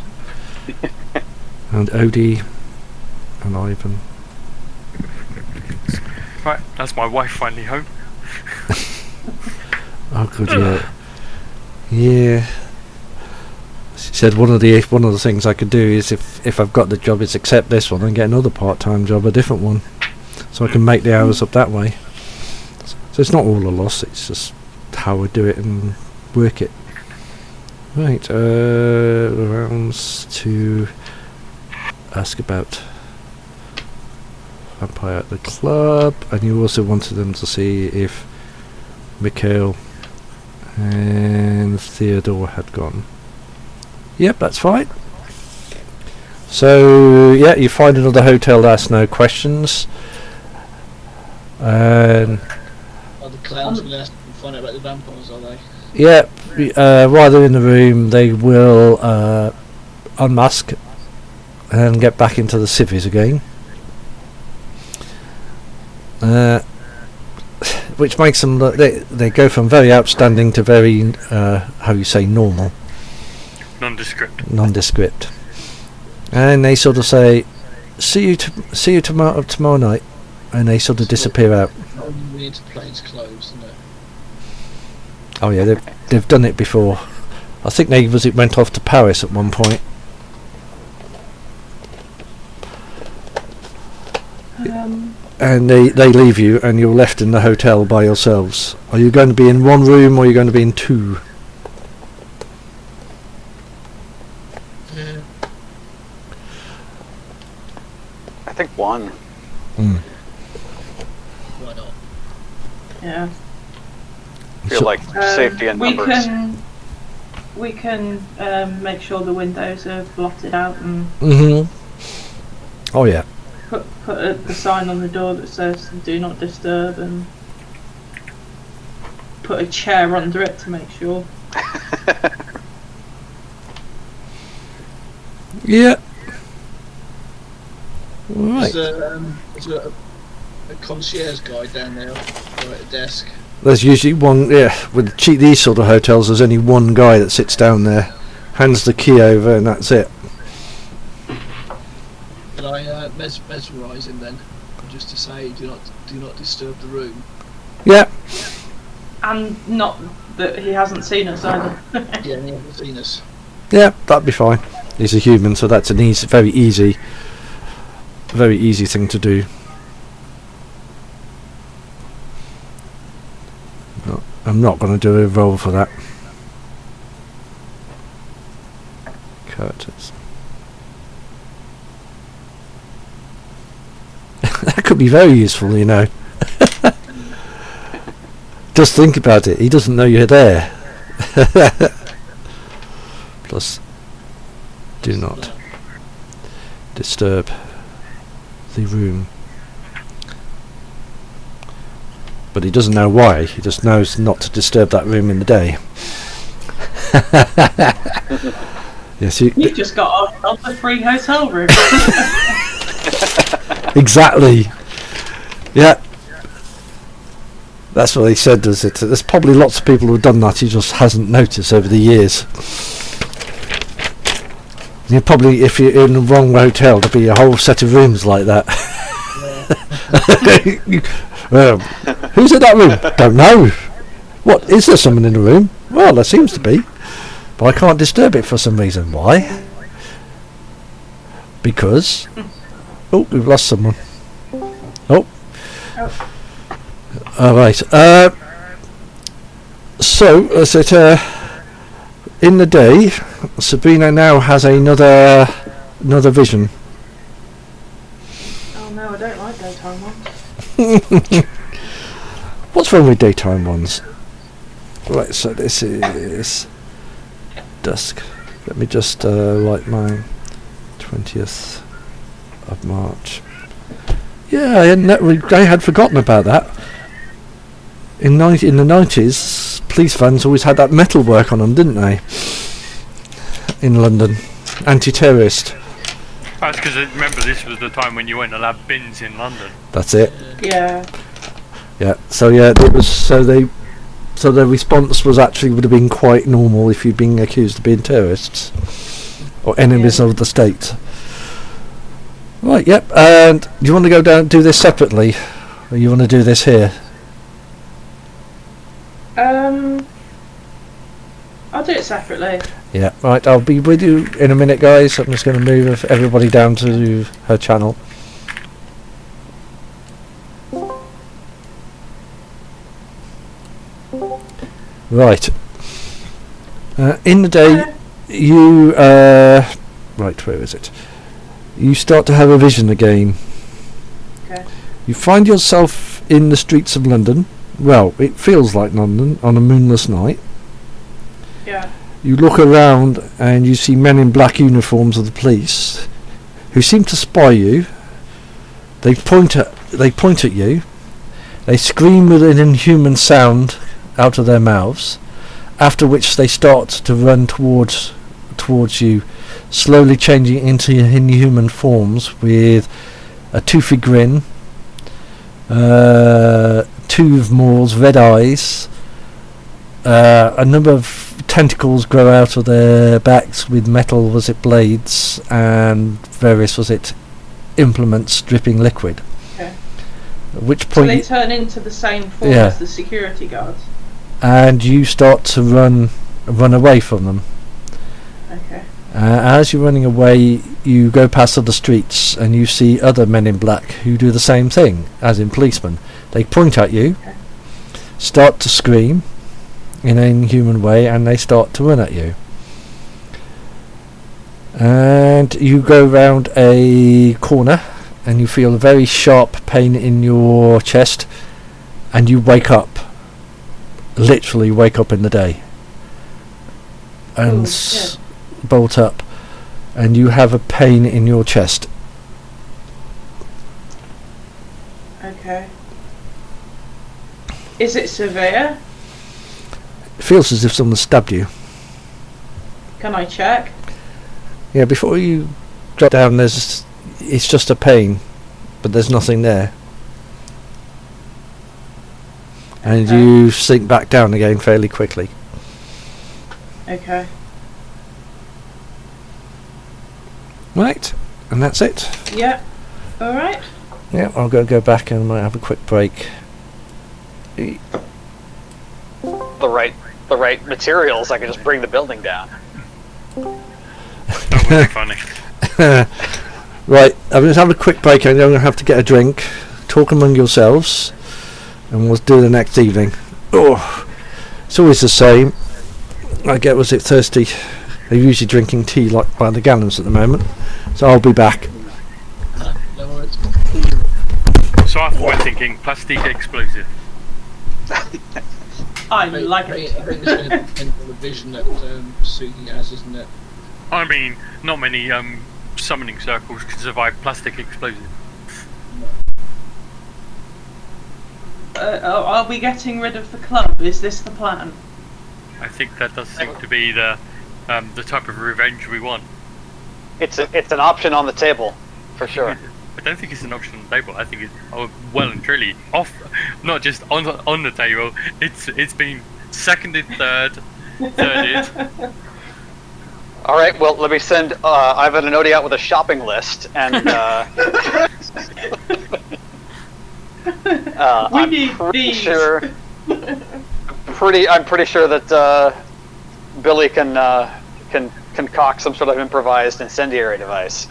And Odie and Ivan. Right, that's my wife finally home. Oh, good, yeah. Yeah. She said one of the things I could do is if I've got the job is accept this one and get another part-time job, a different one, so I can make the hours up that way. So it's not all a loss. It's just how I do it and work it. Right. Rounds to ask about Vampire at the club, and you also wanted them to see if Mikhail and Theodore had gone. Yep, that's fine. So yeah, you find another hotel that asks no questions. And Are the clowns going to find out about the vampires, are they? yeah, while they're in the room, they will unmask and get back into the civvies again. Which makes them look, they go from very outstanding to very how you say normal. Nondescript. And they sort of say, see you tomorrow night, and they sort of disappear out. We need to plain clothes, isn't it? Oh yeah, they've done it before. I think it went off to Paris at one point. And they leave you, and you're left in the hotel by yourselves. Are you going to be in one room, or are you going to be in two? Yeah. I think one. Why not? Yeah. Feel like safety in numbers. We can make sure the windows are blotted out and Oh yeah. put the sign on the door that says "Do not disturb" and put a chair under it to make sure. Yeah. Right. Is there a concierge guy down there or at a desk? There's usually one, with these sort of hotels, there's only one guy that sits down there, hands the key over, and that's it. Can I mesmerise him then, just to say do not disturb the room? Yeah. And not that he hasn't seen us either. Yeah, he hasn't seen us. Yeah, that'd be fine. He's a human, so that's an very easy thing to do. No, I'm not going to do a roll for that. Characters. That could be very useful, you know. Just think about it. He doesn't know you're there. Plus, do not disturb the room. But he doesn't know why. He just knows not to disturb that room in the day. Yes, You've just got off the free hotel room. Exactly. Yeah. That's what he said, does it? There's probably lots of people who've done that, he just hasn't noticed over the years. You probably, if you're in the wrong hotel, there'll be a whole set of rooms like that. Who's in that room? Don't know. What, is there someone in the room? Well, there seems to be. But I can't disturb it for some reason. Why? Because... Oh, we've lost someone. Oh. Alright. So, is it, in the day, Sabrina now has another vision. Oh no, I don't like daytime ones. What's wrong with daytime ones? Right, so this is dusk. Let me just write my 20th of March. Yeah, I had forgotten about that. In the 90s, police vans always had that metal work on them, didn't they? In London. Anti-terrorist. That's because remember this was the time when you went to have bins in London. That's it. Yeah. Yeah. So yeah, it was. So the response was actually would have been quite normal if you'd been accused of being terrorists or enemies of the state. Right. Yep. And do you want to go down and do this separately, or you want to do this here? I'll do it separately. Yeah. Right. I'll be with you in a minute, guys. I'm just going to move everybody down to her channel. Right. In the day, you right, where is it? You start to have a vision again. Okay. You find yourself in the streets of London. Well, it feels like London on a moonless night. Yeah. You look around and you see men in black uniforms of the police who seem to spy you. They point at you. They scream with an inhuman sound out of their mouths, after which they start to run towards you, slowly changing into inhuman forms with a toothy grin, two maws, red eyes, a number of tentacles grow out of their backs with metal blades and various implements dripping liquid. Okay. At which So point they turn into the same form Yeah. as the security guards. and you start to run away from them. Okay. As you're running away, you go past other streets and you see other men in black who do the same thing, as in policemen. They point at you, Okay. start to scream in an inhuman way, and they start to run at you. And you go round a corner and you feel a very sharp pain in your chest, and you wake up. Literally wake up in the day. And bolt up, and you have a pain in your chest. Okay. Is it severe? It feels as if someone stabbed you. Can I check? Yeah, before you drop down, it's just a pain, but there's nothing there. And you sink back down again fairly quickly. Okay. Right, and that's it. Yeah. Alright. Yeah, I'll go back and might have a quick break. the right materials, I could just bring the building down. That would be funny. Right, I'm going to have a quick break. I'm going to have to get a drink. Talk among yourselves, and we'll do the next evening. Oh, it's always the same. I get thirsty. They're usually drinking tea like by the gallons at the moment, so I'll be back. No worries. So after we're thinking plastic explosive. I like I it. think it's going to depend on the vision that Sugi has, isn't it? I mean, not many summoning circles can survive plastic explosive. Are we getting rid of the club? Is this the plan? I think that does seem to be the type of revenge we want. It's an option on the table, for sure. I don't think it's an option on the table. I think it's well and truly off, not just on the table. It's been seconded, thirded. All right. Well, let me send Ivan and Odie out with a shopping list, and We need these. Sure. I'm pretty sure that Billy can concoct some sort of improvised incendiary device.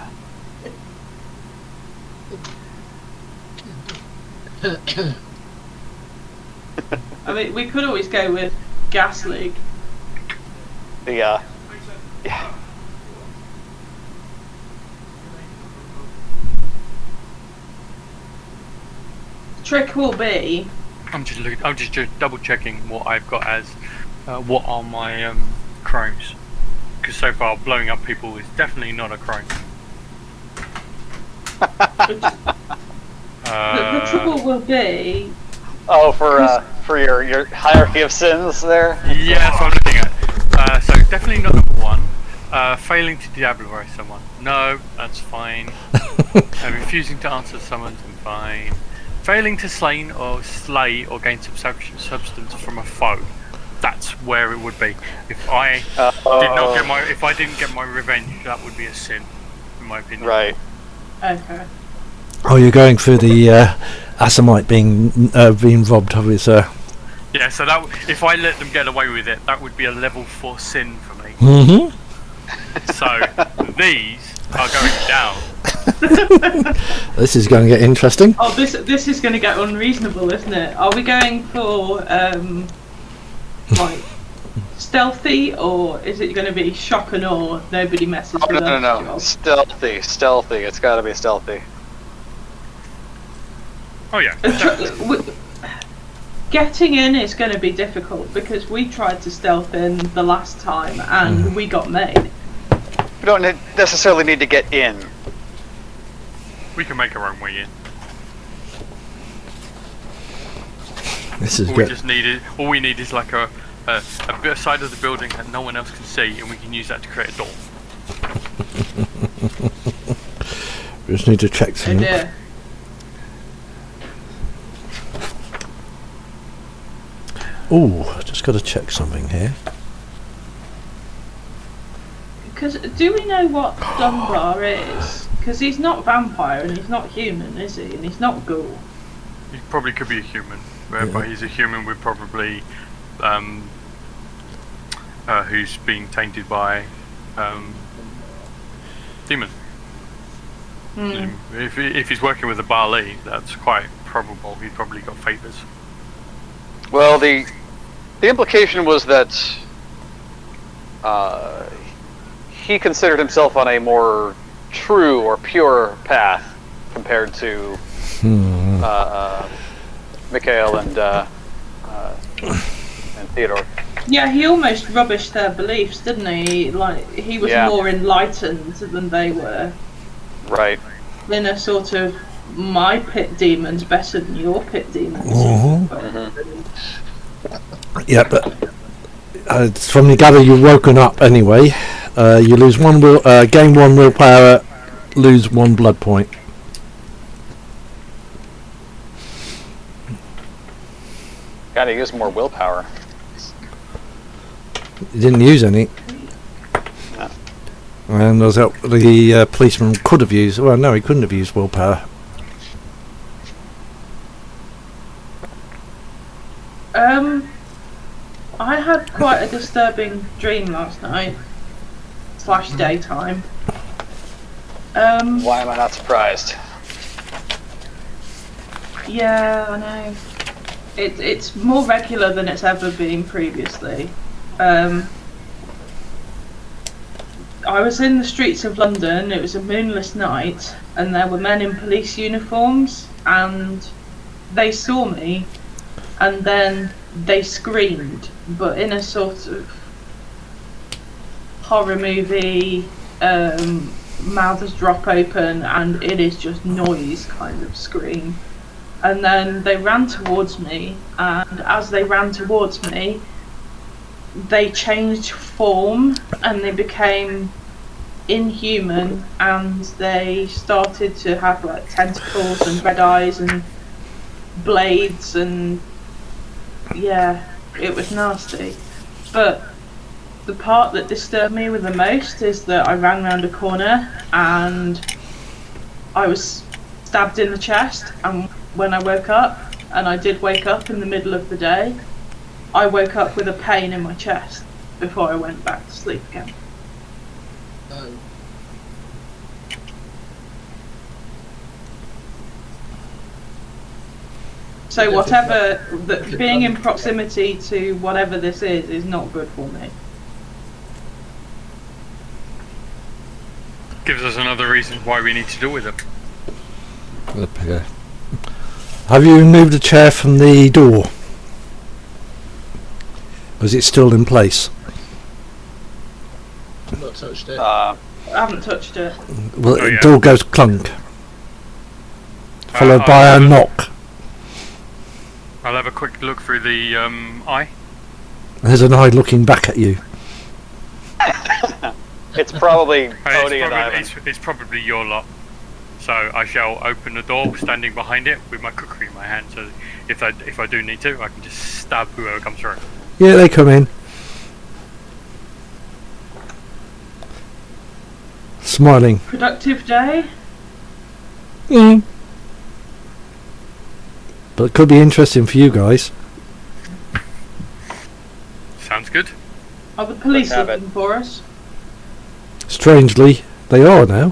I mean, we could always go with gas leak. Yeah. Trick will be. I'm just double checking what I've got as what are my crimes, because so far blowing up people is definitely not a crime. The trouble will be. Oh, for your hierarchy of sins there. Yeah, that's what I'm looking at. So definitely not number one. Failing to diabolize someone. No, that's fine. Refusing to answer summons, I'm fine. Failing to slay or gain substance from a foe. That's where it would be. If I didn't get my revenge, that would be a sin, in my opinion. Right. Okay. Oh, you're going for the Assamite being robbed of his. Yeah, so that if I let them get away with it, that would be a level 4 sin for me. Mm-hmm. So these are going down. This is going to get interesting. Oh, this is going to get unreasonable, isn't it? Are we going for like stealthy, or is it going to be shock and awe? Nobody messes with us. No. Stealthy. It's got to be stealthy. Oh yeah. Getting in is going to be difficult because we tried to stealth in the last time and we got made. We don't necessarily need to get in. We can make our own way in. This is All good. All we need is like a bit of side of the building that no one else can see, and we can use that to create a door. We just need to check something. Yeah. Oh, just got to check something here. Because do we know what Dunbar is? Because he's not vampire and he's not human, is he? And he's not ghoul. He probably could be a human. Whereby he's a human with probably who's been tainted by demon. If he's working with a Bali, that's quite probable. He's probably got favours. Well, the implication was that he considered himself on a more true or pure path compared to Mikhail and Theodore. Yeah, he almost rubbished their beliefs, didn't he? Like, he was more enlightened than they were. Right. In a sort of, my pit demon's better than your pit demons. Yeah, but from the gather, you've woken up anyway. You lose gain 1 willpower, lose 1 blood point. Gotta use more willpower. You didn't use any. No. And the policeman could have used. Well, no, he couldn't have used willpower. a disturbing dream last night. / daytime. Why am I not surprised? Yeah, I know. It's more regular than it's ever been previously. I was in the streets of London, it was a moonless night, and there were men in police uniforms, and they saw me, and then they screamed, but in a sort of horror movie, mouths drop open, and it is just noise kind of scream. And then they ran towards me, and as they ran towards me, they changed form and they became inhuman, and they started to have like tentacles and red eyes and blades, and yeah, it was nasty. But the part that disturbed me the most is that I ran round a corner and I was stabbed in the chest, and when I woke up, and I did wake up in the middle of the day, I woke up with a pain in my chest before I went back to sleep again. Oh. So whatever, being in proximity to whatever this is not good for me. Gives us another reason why we need to deal with them. Okay. Have you removed the chair from the door? Or is it still in place? I've not touched it. I haven't touched it. Well, Oh, the yeah. door goes clunk, followed by a knock. I'll have a quick look through the eye. There's an eye looking back at you. It's probably Hey, Cody and Ivan. it's probably your lot. So I shall open the door, standing behind it with my cookery in my hand. So if I do need to, I can just stab whoever comes through. Yeah, they come in. Smiling. Productive day? Mm. But it could be interesting for you guys. Sounds good. Are the police Let's have looking for us? Strangely, they are now.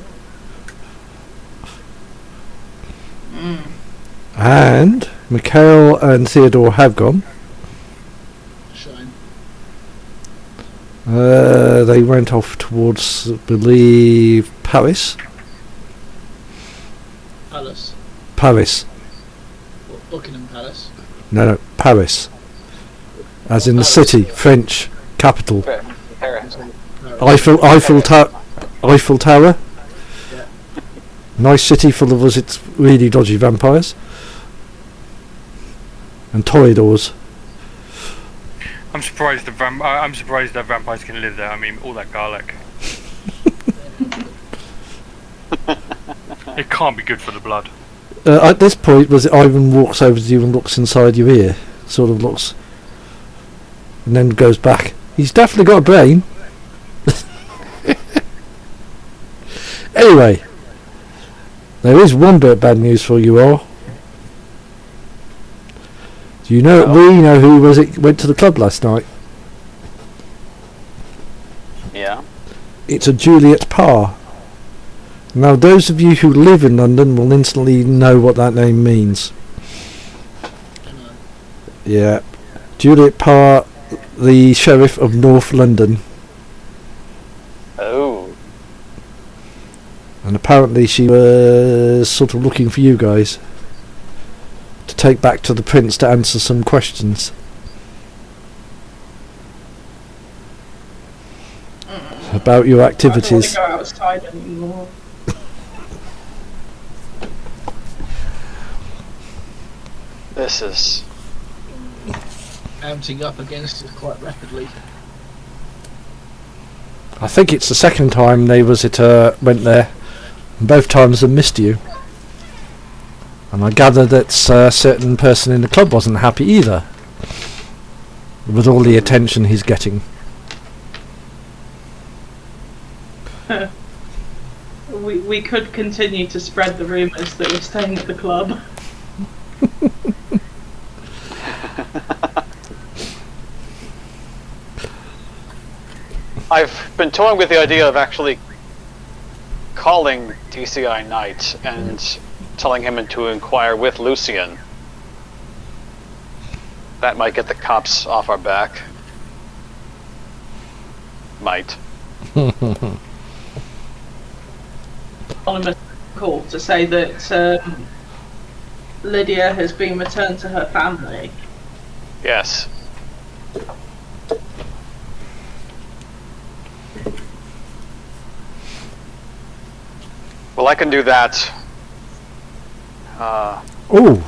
And Mikhail and Theodore have gone. Shine. They went off towards, I believe, Paris. Palace. Paris. What, Buckingham Palace. No, Paris. As in the Paris. city, French capital. Paris. Eiffel Tower. Yeah. Nice city full of, was it really dodgy vampires? And toreadors. I'm surprised that vampires can live there. I mean, all that garlic. It can't be good for the blood. At this point, was it Ivan walks over to you and looks inside your ear, sort of looks, and then goes back. He's definitely got a brain. Anyway, there is one bit of bad news for you all. Do you know? We know who was it went to the club last night. Yeah. It's a Juliet Parr. Now, those of you who live in London will instantly know what that name means. Yeah, Juliet Parr, the Sheriff of North London. Oh. And apparently she was sort of looking for you guys to take back to the Prince to answer some questions. About your activities. I don't want to go outside anymore. This is... Mounting up against it quite rapidly. I think it's the second time they went there. And both times they missed you. And I gather that a certain person in the club wasn't happy either with all the attention he's getting. We could continue to spread the rumours that we're staying at the club. I've been toying with the idea of actually calling DCI Knight and telling him to inquire with Lucian. That might get the cops off our back. Might. Anonymous call to say that Lydia has been returned to her family. Yes. Well, I can do that. Oh,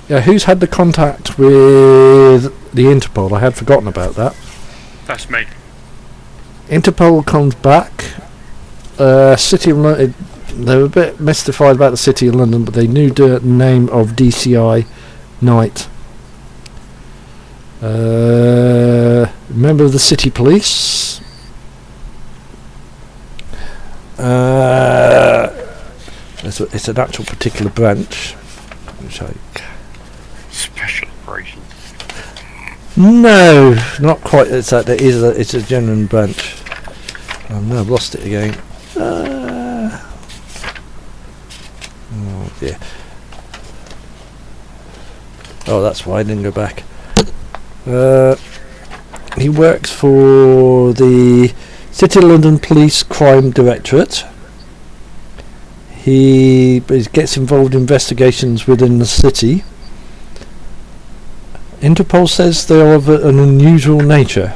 yeah. Who's had the contact with the Interpol? I had forgotten about that. That's me. Interpol comes back. City of London. They were a bit mystified about the City of London, but they knew the name of DCI Knight. Member of the City Police. It's an actual particular branch. Which Special operations. No, not quite. It's a genuine branch. Oh no, I've lost it again. Oh dear. Oh, that's why I didn't go back. He works for the City of London Police Crime Directorate. He gets involved in investigations within the city. Interpol says they are of an unusual nature.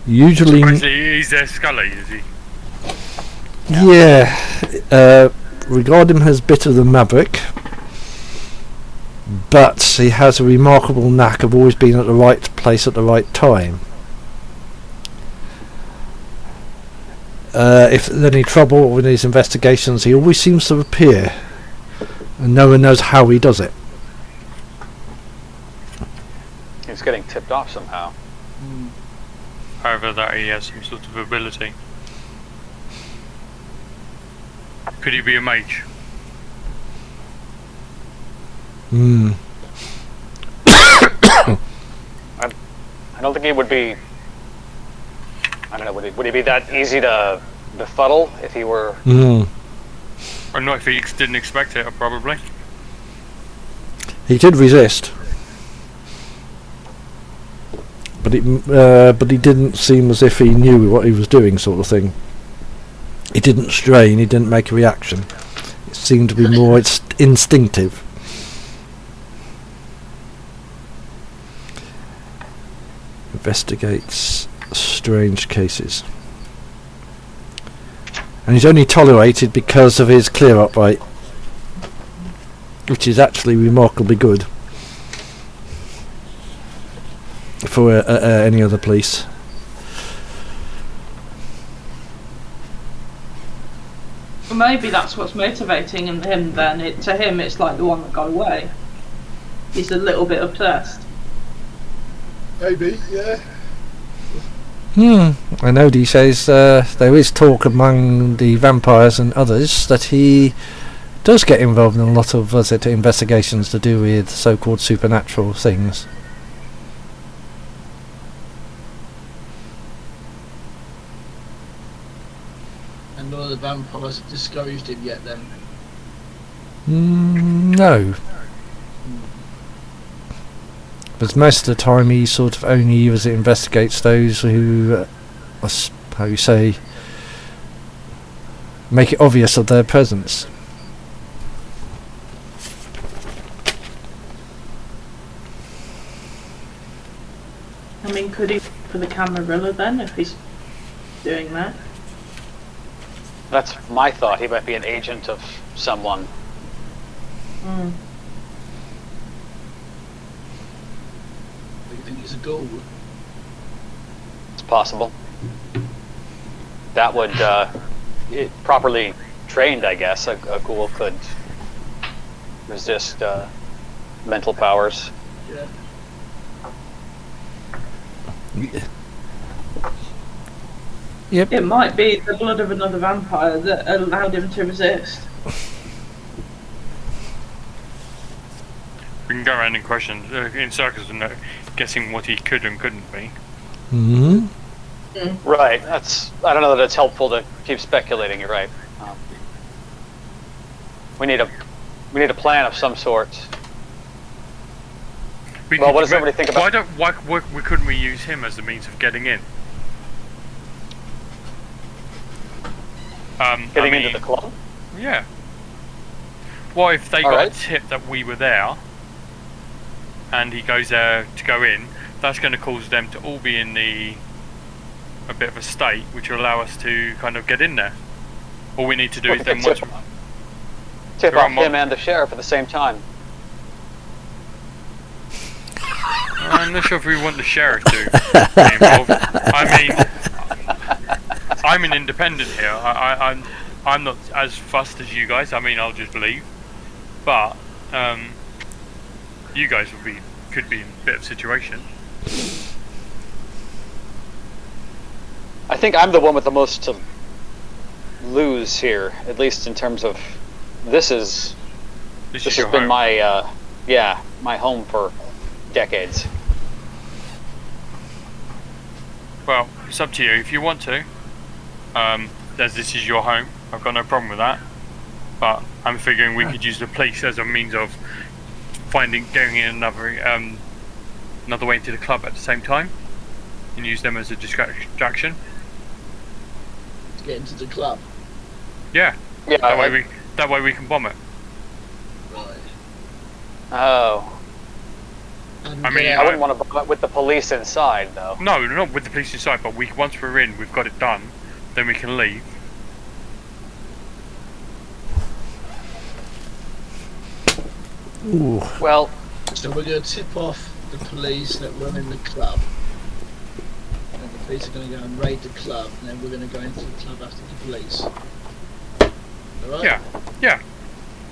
Usually, He's their Scully, is he? yeah. Regard him as bitter than Maverick, but he has a remarkable knack of always being at the right place at the right time. If there's any trouble with his investigations, he always seems to appear, and no one knows how he does it. He's getting tipped off somehow. However, that he has some sort of ability. Could he be a mage? I don't think he would be. I don't know. Would he be that easy to befuddle if he were? Or not if he didn't expect it, probably. He did resist, but he didn't seem as if he knew what he was doing, sort of thing. He didn't strain. He didn't make a reaction. It seemed to be more instinctive. Investigates strange cases, and he's only tolerated because of his clear-up rate, which is actually remarkably good for any other police. Well, maybe that's what's motivating him then. To him, it's like the one that got away. He's a little bit obsessed. Maybe, yeah. I know he says there is talk among the vampires and others that he does get involved in a lot of investigations to do with so-called supernatural things. And none of the vampires have discouraged him yet then? No. But most of the time he sort of only investigates those who, how you say, make it obvious of their presence. I mean, could he for the Camarilla then, if he's doing that? That's my thought. He might be an agent of someone. Do you think he's a ghoul? It's possible. That would, properly trained, I guess, a ghoul could resist mental powers. Yeah. Yep. It might be the blood of another vampire that allowed him to resist. We can go around in questions, in circles, and guessing what he could and couldn't be. Right. I don't know that it's helpful to keep speculating. You're right. We need a plan of some sort. Well, what does everybody think about? Why couldn't we use him as a means of getting in? Getting into the club? Yeah. What if they got right. a tip that we were there, and he goes there to go in? That's going to cause them to all be in a bit of a state, which will allow us to kind of get in there. All we need to do is then watch. Tip off him and the sheriff at the same time. I'm not sure if we want the sheriff to be involved. I mean, I'm an independent here. I'm not as fussed as you guys. I mean, I'll just leave. But you guys could be in a bit of a situation. I think I'm the one with the most to lose here, at least in terms of this has been my my home for decades. Well, it's up to you. If you want to, as this is your home, I've got no problem with that. But I'm figuring we could use the police as a means of going in another way into the club at the same time, and use them as a distraction. To get into the club. Yeah. Yeah. That way we can bomb it. Right. Oh. And I mean, I wouldn't want to bomb it with the police inside, though. No, not with the police inside. But once we're in, we've got it done. Then we can leave. Ooh. Well, so we're going to tip off the police that run in the club. And the police are going to go and raid the club, and then we're going to go into the club after the police. Alright? Yeah, yeah.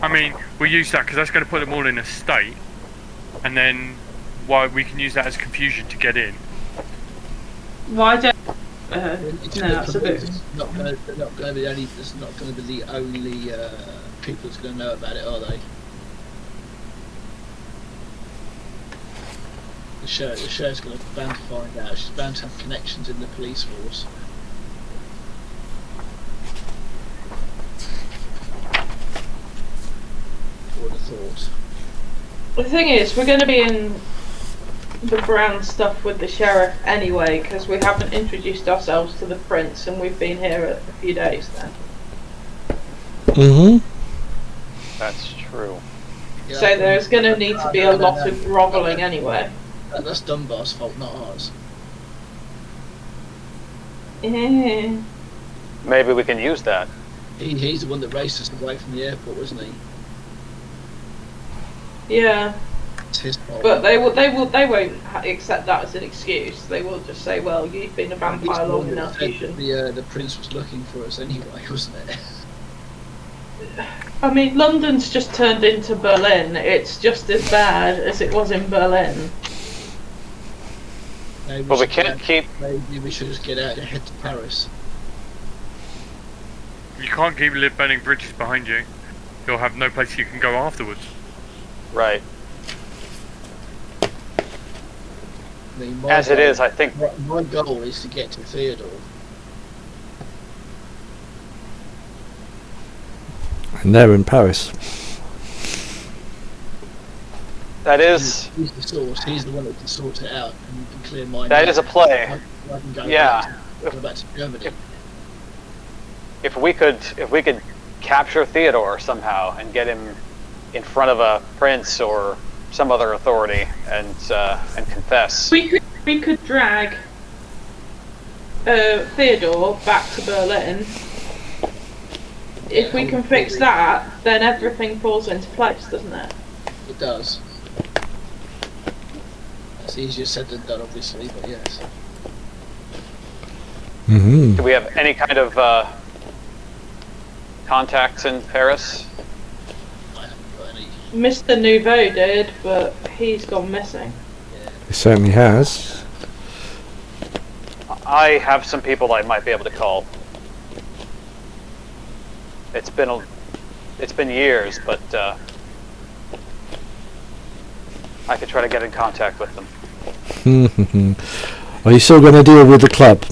I mean, we'll use that because that's going to put them all in a state, and then we can use that as confusion to get in. Why don't? No, that's a bit. Not going to be only. It's not going to be the only people that's going to know about it, are they? The sheriff's going to bound to find out. She's bound to have connections in the police force. Would have thought. The thing is, we're going to be in the brand stuff with the sheriff anyway, because we haven't introduced ourselves to the prince, and we've been here a few days now. That's true. Yeah, So there's going to need to be a lot of grovelling anyway. That's Dunbar's fault, not ours. Yeah. Maybe we can use that. He's the one that raced us away from the airport, wasn't he? Yeah. It's his fault. But they won't accept that as an excuse. They will just say, "Well, you've been a vampire long enough. You should." The prince was looking for us anyway, wasn't it? I mean, London's just turned into Berlin. It's just as bad as it was in Berlin. But we can't keep. Maybe we should just get out and head to Paris. You can't keep burning bridges behind you. You'll have no place you can go afterwards. Right. I mean, As it is, I think. My goal is to get to Theodore. And they're in Paris. That is. He's the source. He's the one that can sort it out and can clear my. That is a play. I can go Yeah. back to Germany. If we could capture Theodore somehow and get him in front of a prince or some other authority and confess. We could drag Theodore back to Berlin. If we can fix that, then everything falls into place, doesn't it? It does. That's easier said than done, obviously, but yes. Mm-hmm. Do we have any kind of contacts in Paris? I haven't got any. Mr. Nouveau did, but he's gone missing. He certainly has. I have some people I might be able to call. It's been years, but I could try to get in contact with them. Are you still going to deal with the club?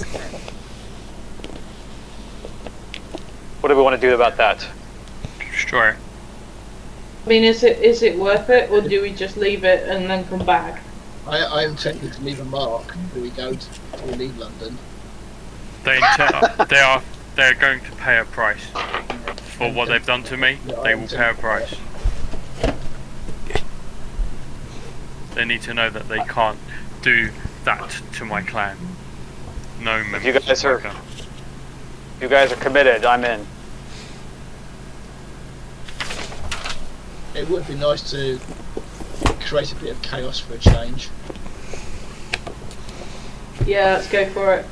What do we want to do about that? Destroy it. I mean, is it worth it, or do we just leave it and then come back? I am tempted to leave a mark before we leave London. They're going to pay a price for what they've done to me. Yeah, They will pay a price. They need to know that they can't do that to my clan. No members. You guys are committed. I'm in. It would be nice to create a bit of chaos for a change. Yeah, let's go for it.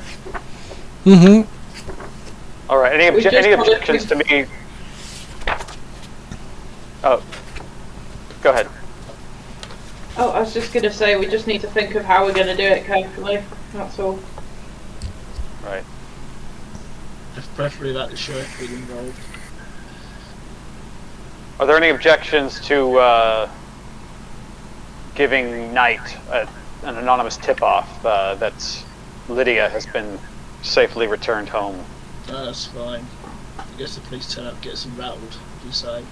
All right. Any objections to me? Oh, go ahead. Oh, I was just going to say, we just need to think of how we're going to do it carefully. That's all. Right. Preferably without the sheriff being involved. Are there any objections to giving Knight an anonymous tip-off that Lydia has been safely returned home? No, that's fine. I guess the police turn up and get us rattled, as you say.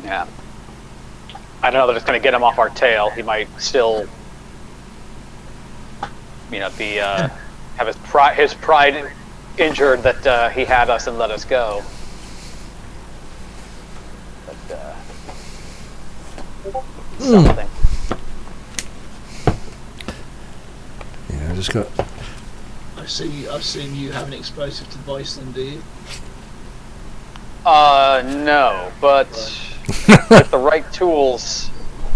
Yeah. I don't know that it's going to get him off our tail. He might still, be have his pride injured that he had us and let us go. But something. Yeah, I just got. I've seen you have an explosive device then, do you? No, but with the right tools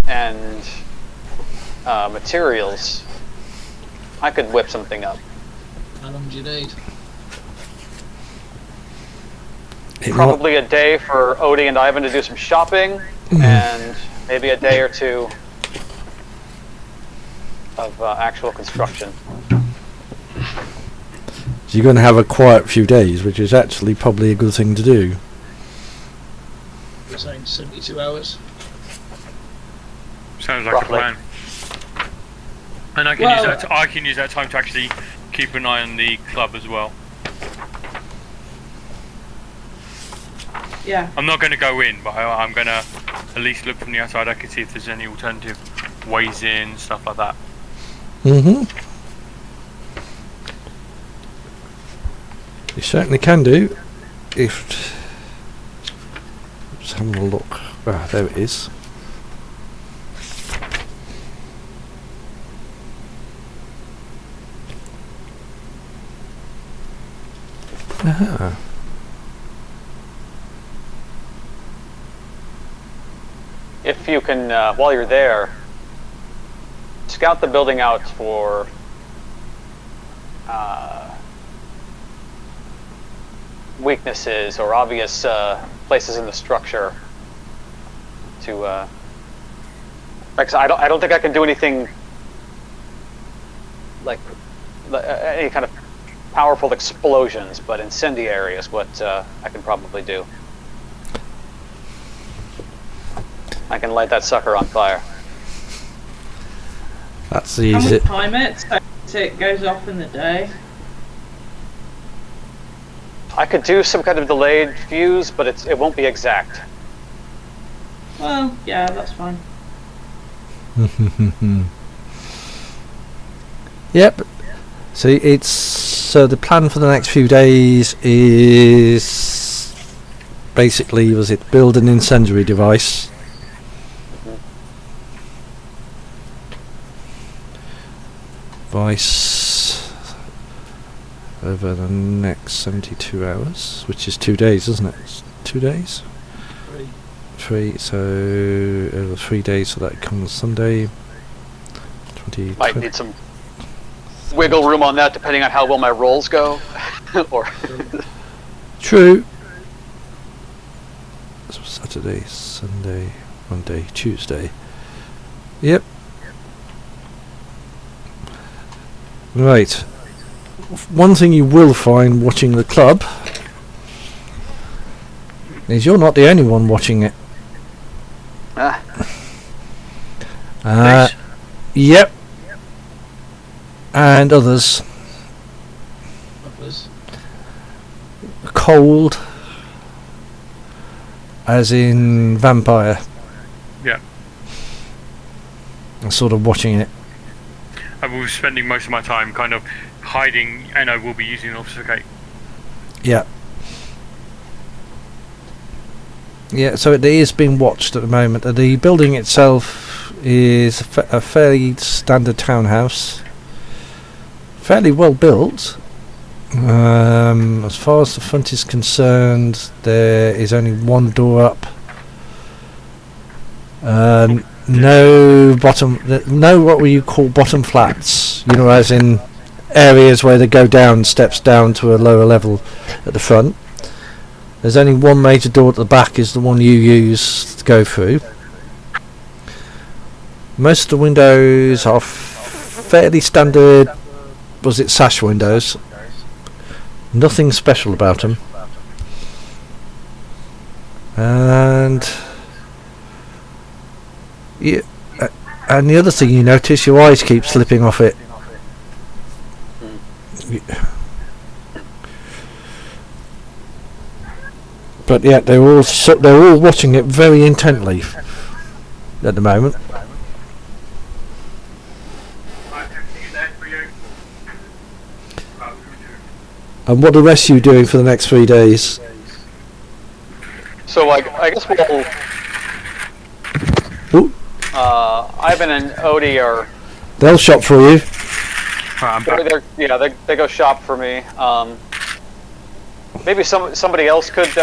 and materials, I could whip something up. How long do you need? Probably a day for Odie and Ivan to do some shopping, and maybe a day or two of actual construction. So you're going to have a quiet few days, which is actually probably a good thing to do. You're saying 72 hours? Sounds like Roughly. a plan. And I can use that time to actually keep an eye on the club as well. Yeah. I'm not going to go in, but I'm going to at least look from the outside. I can see if there's any alternative ways in, stuff like that. You certainly can do. If just having a look. Ah, there it is. Aha. If you can, while you're there, scout the building out for weaknesses or obvious places in the structure. Because I don't think I can do anything like any kind of powerful explosions, but incendiary is what I can probably do. I can light that sucker on fire. That's Can we easy. time it so it goes off in the day? I could do some kind of delayed fuse, but it won't be exact. Well, yeah, that's fine. Yep. So the plan for the next few days is basically build an incendiary device. Over the next 72 hours, which is 2 days, isn't it? It's 2 days? 3, so over 3 days, so that comes Sunday. 20. Might need some wiggle room on that, depending on how well my rolls go. Or True. So Saturday, Sunday, Monday, Tuesday. Yep. Right. One thing you will find watching the club is you're not the only one watching it. Thanks. Yep. And others. cold, as in vampire. Yeah. I'm sort of watching it. I will be spending most of my time kind of hiding, and I will be using an obfuscate. Yeah. Yeah, so it is being watched at the moment. The building itself is a fairly standard townhouse. Fairly well built. As far as the front is concerned, there is only one door up. No what you call bottom flats. You know, as in areas where they go down steps down to a lower level at the front. There's only one major door at the back, is the one you use to go through. Most of the windows are fairly standard, sash windows. Nothing special about them. And yeah, and the other thing you notice, your eyes keep slipping off it. But yeah, they're all watching it very intently at the moment. And what are the rest of you doing for the next 3 days? So I guess we'll. Ooh. Ivan and Odie are. They'll shop for you. I'm back. They go shop for me. Maybe somebody else could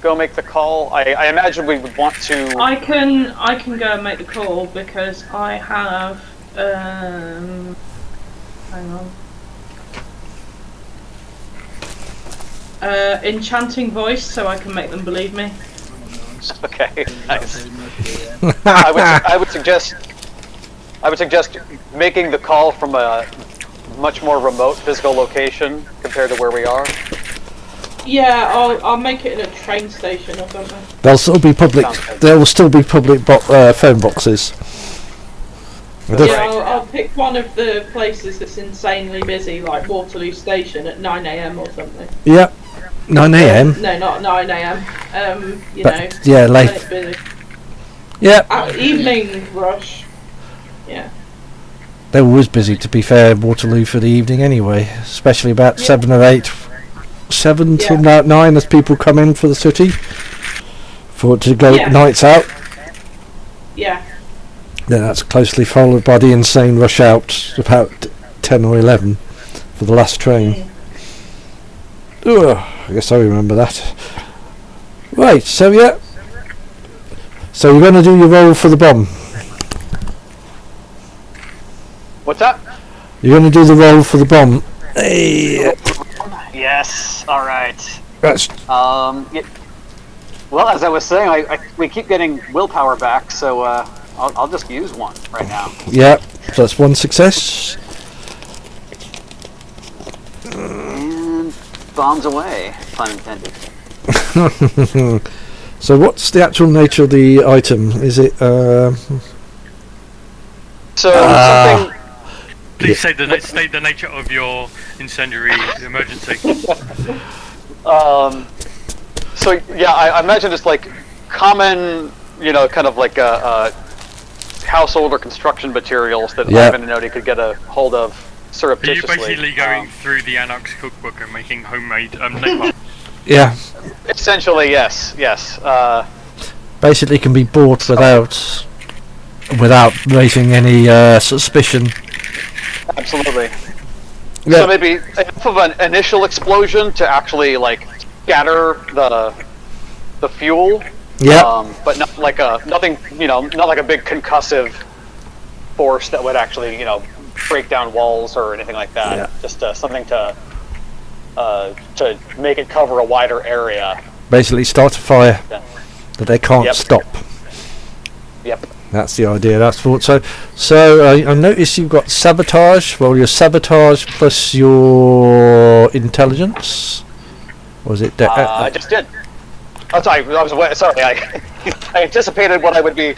go make the call. I imagine we would want to. I can go and make the call because I have hang on. Enchanting voice, so I can make them believe me. Okay, nice. I would suggest making the call from a much more remote physical location compared to where we are. Yeah, I'll make it in a train station or something. There'll still be public. There will still be public phone boxes. Yeah, I'll pick one of the places that's insanely busy, like Waterloo Station at 9 AM or something. Yeah, 9 AM. No, not 9 AM. Yeah, late. When it's busy. Yeah. Evening rush. Yeah. They're always busy, to be fair, Waterloo for the evening anyway, especially about 7 or 8. 7 to about 9 as people come in for the city for it to go nights out. Yeah. Then that's closely followed by the insane rush out about 10 or 11 for the last train. Ugh, I guess I remember that. Right, so yeah. So you're going to do your roll for the bomb. What's that? You're going to do the roll for the bomb. Hey. Yes. All right. That's yeah. Well, as I was saying, we keep getting willpower back, so I'll just use one right now. Yeah. So that's one success. And bombs away, pun intended. So what's the actual nature of the item? Is it something? Please state the nature of your incendiary emergency. So yeah, I imagine it's like common, kind of like household or construction materials that Ivan and Odie could get a hold of surreptitiously. Are you basically going through the Anarch's cookbook and making homemade napalm? Yeah. Essentially, yes. Basically can be bought without raising any suspicion. Absolutely. Yeah. So maybe enough of an initial explosion to actually scatter the fuel. Yeah. But not like nothing, not like a big concussive force that would actually, break down walls or anything like that. Yeah. Just something to make it cover a wider area. Basically start a fire that they can't stop. Yep. That's the idea. That's what. So I notice you've got sabotage. Well, your sabotage plus your intelligence. Or was it? I just did. Oh, sorry. I was aware. Sorry. I anticipated what I would be.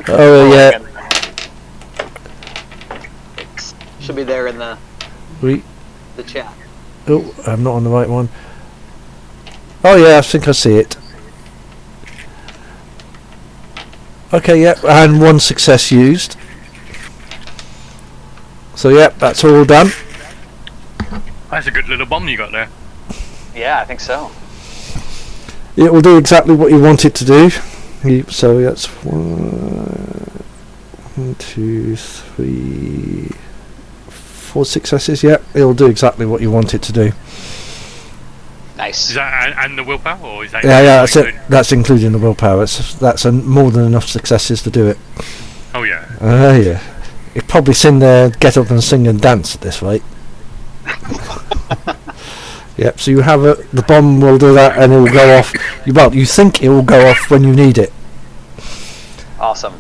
Oh yeah. Should be there in the chat. Oh, I'm not on the right one. Oh yeah, I think I see it. Okay, yep, and 1 success used. So yep, that's all done. That's a good little bomb you got there. Yeah, I think so. It will do exactly what you want it to do. So that's 1, 2, 3, 4 successes. Yep, it will do exactly what you want it to do. Nice. Is that and the willpower, or is that? Yeah, that's it. That's including the willpower. That's more than enough successes to do it. Oh yeah. Yeah. You'd probably sing there, get up and sing and dance at this rate. Yep. So you have the bomb will do that, and it will go off. You think it will go off when you need it. Awesome.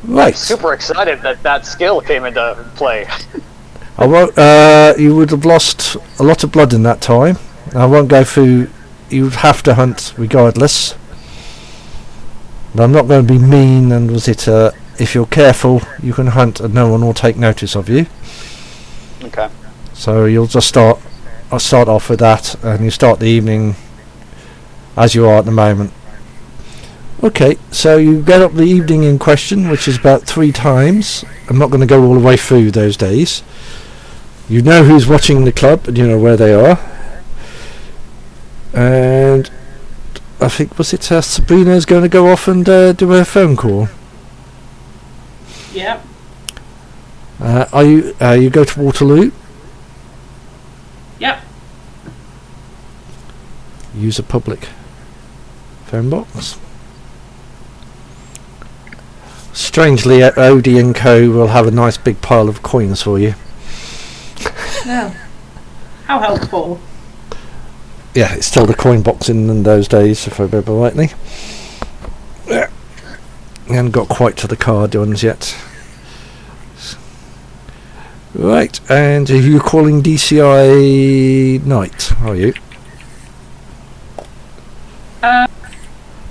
Right. Super excited that skill came into play. I won't. You would have lost a lot of blood in that time. I won't go through. You'd have to hunt regardless. But I'm not going to be mean. And if you're careful, you can hunt, and no one will take notice of you. Okay. So you'll just start off with that, and you start the evening as you are at the moment. Okay, so you get up the evening in question, which is about 3 times. I'm not going to go all the way through those days. You know who's watching the club, and you know where they are. And I think, was it Sabrina's going to go off and do her phone call? Yep. You go to Waterloo? Yep. Use a public phone box. Strangely, Odie and Co will have a nice big pile of coins for you. Yeah. How helpful. Yeah, it's still the coin box in those days, if I remember rightly. Yeah. We haven't got quite to the card ones yet. Right, and are you calling DCI Night, are you?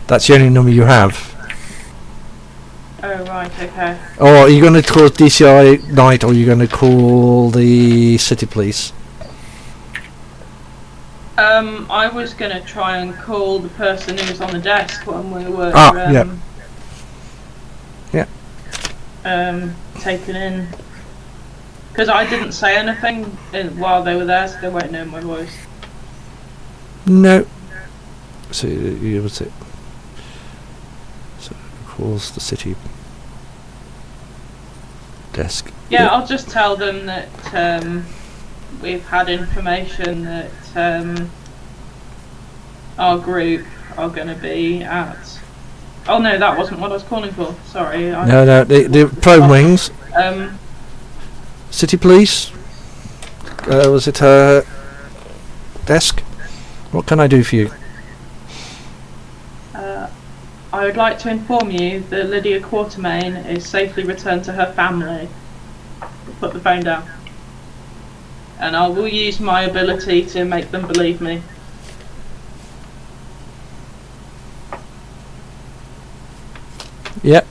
That's the only number you have. Oh, right, okay. Or are you going to call DCI Night, or are you going to call the City Police? I was going to try and call the person who was on the desk when we were taken in. Because I didn't say anything while they were there, so they won't know my voice. No. So you was it? So calls the City desk. Yeah, I'll just tell them that we've had information that our group are going to be at. Oh no, that wasn't what I was calling for. Sorry. No, the Prone Wings. City Police. Was it her desk? What can I do for you? I would like to inform you that Lydia Quartermain is safely returned to her family. Put the phone down. And I will use my ability to make them believe me. Yep.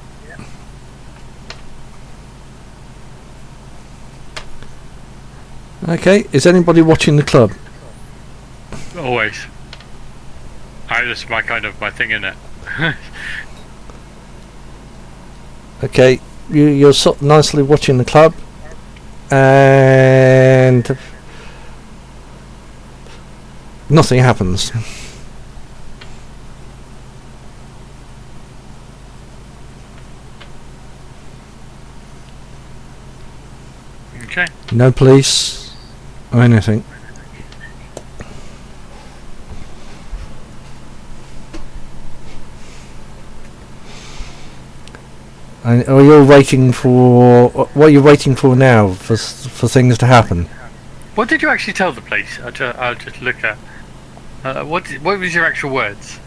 Okay, is anybody watching the club? Always. That's my thing, innit? Okay, you're nicely watching the club, and nothing happens. Okay. No police or anything. And are you waiting for what are you waiting for now for things to happen? What did you actually tell the police? I'll just look at. What was your actual words?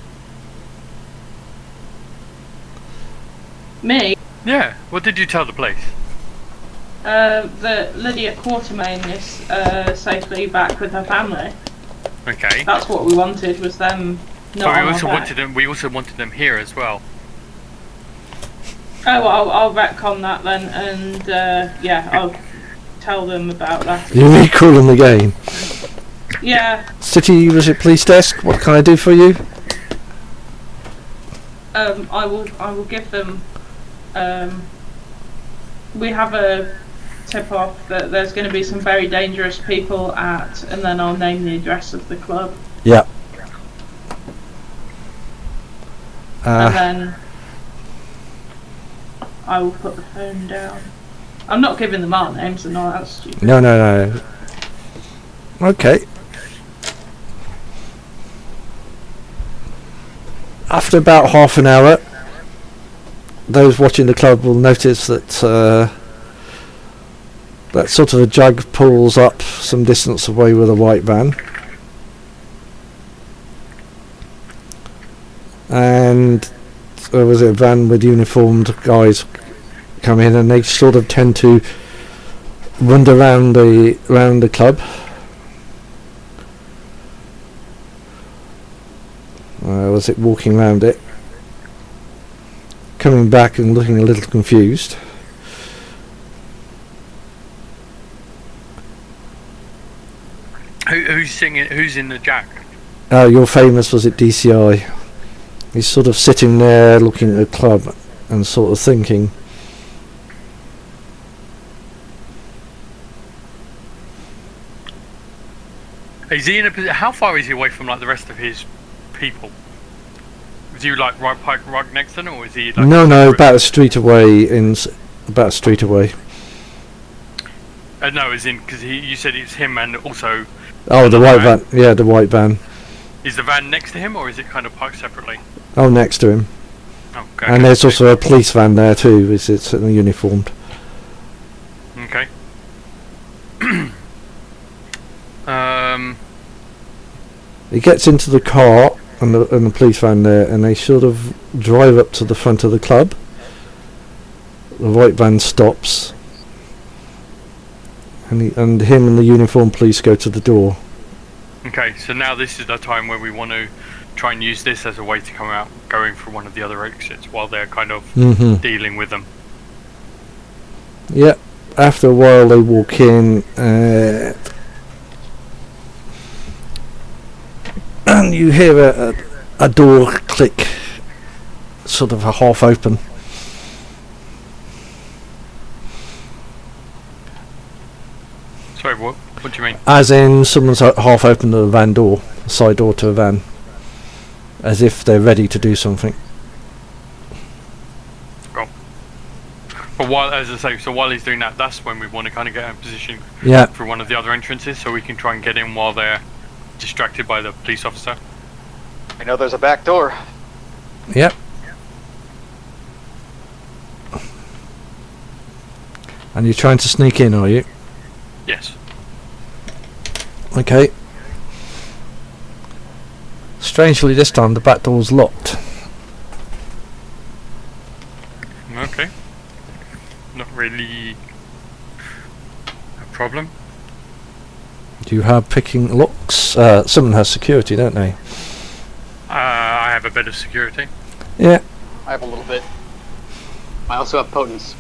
Me? Yeah. What did you tell the police? That Lydia Quartermain is safely back with her family. Okay. That's what we wanted, was them not But on our back. we also wanted them here as well. Oh, well, I'll retcon that then, and yeah, I'll tell them about that. You recall them again. Yeah. City police desk. What can I do for you? I will give them. We have a tip off that there's going to be some very dangerous people at, and then I'll name the address of the club. Yeah. And then I will put the phone down. I'm not giving them our names, and all that's stupid. No. Okay. After about half an hour, those watching the club will notice that that sort of a jug pulls up some distance away with a white van. And there was a van with uniformed guys come in, and they sort of tend to wander around the club. Was it walking around it, coming back and looking a little confused. Who's singing? Who's in the jack? Your famous, was it DCI? He's sort of sitting there looking at the club and sort of thinking. Is he in a? How far is he away from like the rest of his people? Is he like right next to them, or is he? Like No, about a street away. About a street away. No, as in because you said it's him and also. Oh, the white van. Yeah, the white van. Is the van next to him, or is it kind of parked separately? Oh, next to him. Oh, okay. And there's also a police van there too. It's uniformed. Okay. He gets into the car and the police van there, and they sort of drive up to the front of the club. The white van stops, and him and the uniformed police go to the door. Okay, so now this is the time where we want to try and use this as a way to come out, going for one of the other exits while they're kind of dealing with them. Yeah. After a while, they walk in, and you hear a door click, sort of a half open. Sorry, what? What do you mean? As in, someone's half opened the van door, side door to a van, as if they're ready to do something. Cool. But while, as I say, so while he's doing that, that's when we want to kind of get in position for one of the other entrances, so we can try and get in while they're distracted by the police officer. I know there's a back door. Yep. And you're trying to sneak in, are you? Yes. Okay. Strangely, this time the back door's locked. Okay. Not really a problem. Do you have picking locks? Someone has security, don't they? I have a bit of security. Yeah. I have a little bit. I also have potence.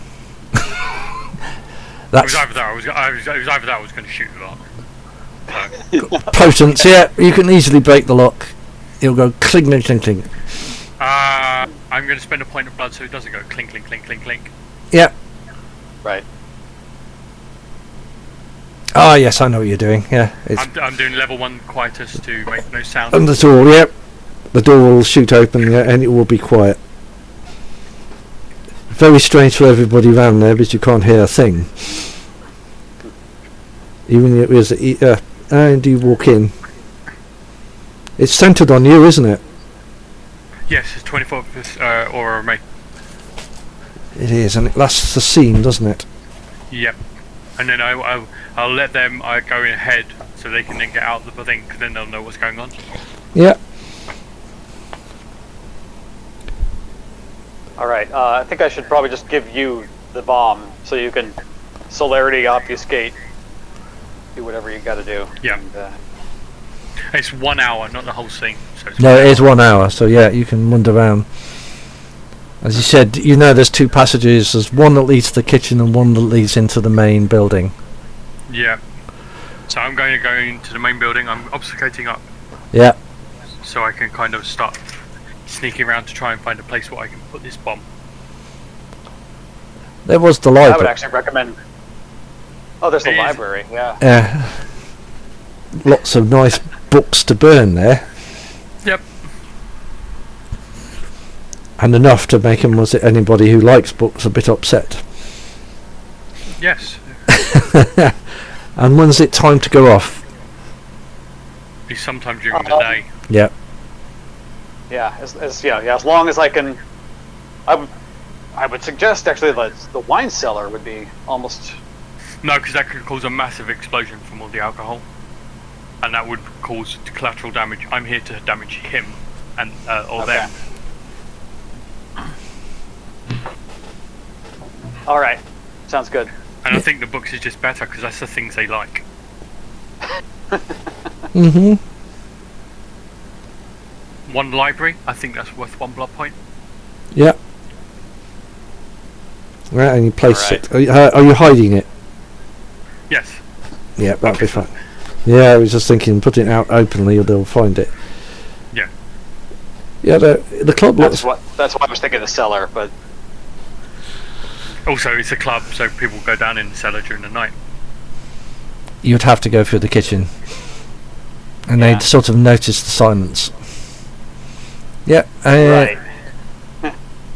It was either that. I was going to shoot the lock. Potence, yeah. You can easily break the lock. It'll go clink, clink, clink, clink. I'm going to spend a point of blood so it doesn't go clink, clink, clink, clink, clink. Yeah. Right. Ah, yes, I know what you're doing. Yeah. I'm doing level 1 quietus to make no sound. And the door, yep. The door will shoot open, yeah, and it will be quiet. Very strange for everybody around there, because you can't hear a thing. Even if it was, and you walk in. It's centred on you, isn't it? Yes, it's 24% aura of me. It is, and it lasts the scene, doesn't it? Yep. And then I'll let them go ahead so they can then get out of the thing, because then they'll know what's going on. Yeah. Alright, I think I should probably just give you the bomb so you can celerity obfuscate. Do whatever you gotta do. Yeah. And, it's 1 hour, not the whole scene. So it's No, it is 1 hour, so yeah, you can wander around. As you said, you know there's two passages. There's one that leads to the kitchen and one that leads into the main building. Yeah. So I'm going to go into the main building. I'm obfuscating up, Yeah. so I can kind of start sneaking around to try and find a place where I can put this bomb. There was the I would library. actually recommend. Oh, there's the It is. library. Yeah. Lots of nice books to burn there. Yep. And enough to make them, was it anybody who likes books, a bit upset. Yes. And when's it time to go off? Be sometime during the day. Yeah. Yeah. As long as I can. I would suggest actually the wine cellar would be almost. No, because that could cause a massive explosion from all the alcohol, and that would cause collateral damage. I'm here to damage him, and or Okay. them. All right. Sounds good. And I think the books is just better because that's the things they like. Mm-hmm. One library, I think that's worth 1 blood point. Yeah. Right, and you place Alright. it. Are you hiding it? Yes. Yeah, that'll be fine. Yeah, I was just thinking, putting it out openly, or they'll find it. Yeah. Yeah, the club looks. That's why I was thinking the cellar, but Also, it's a club, so people go down in the cellar during the night. You'd have to go through the kitchen, and Yeah. they'd sort of notice the silence. Yeah. right.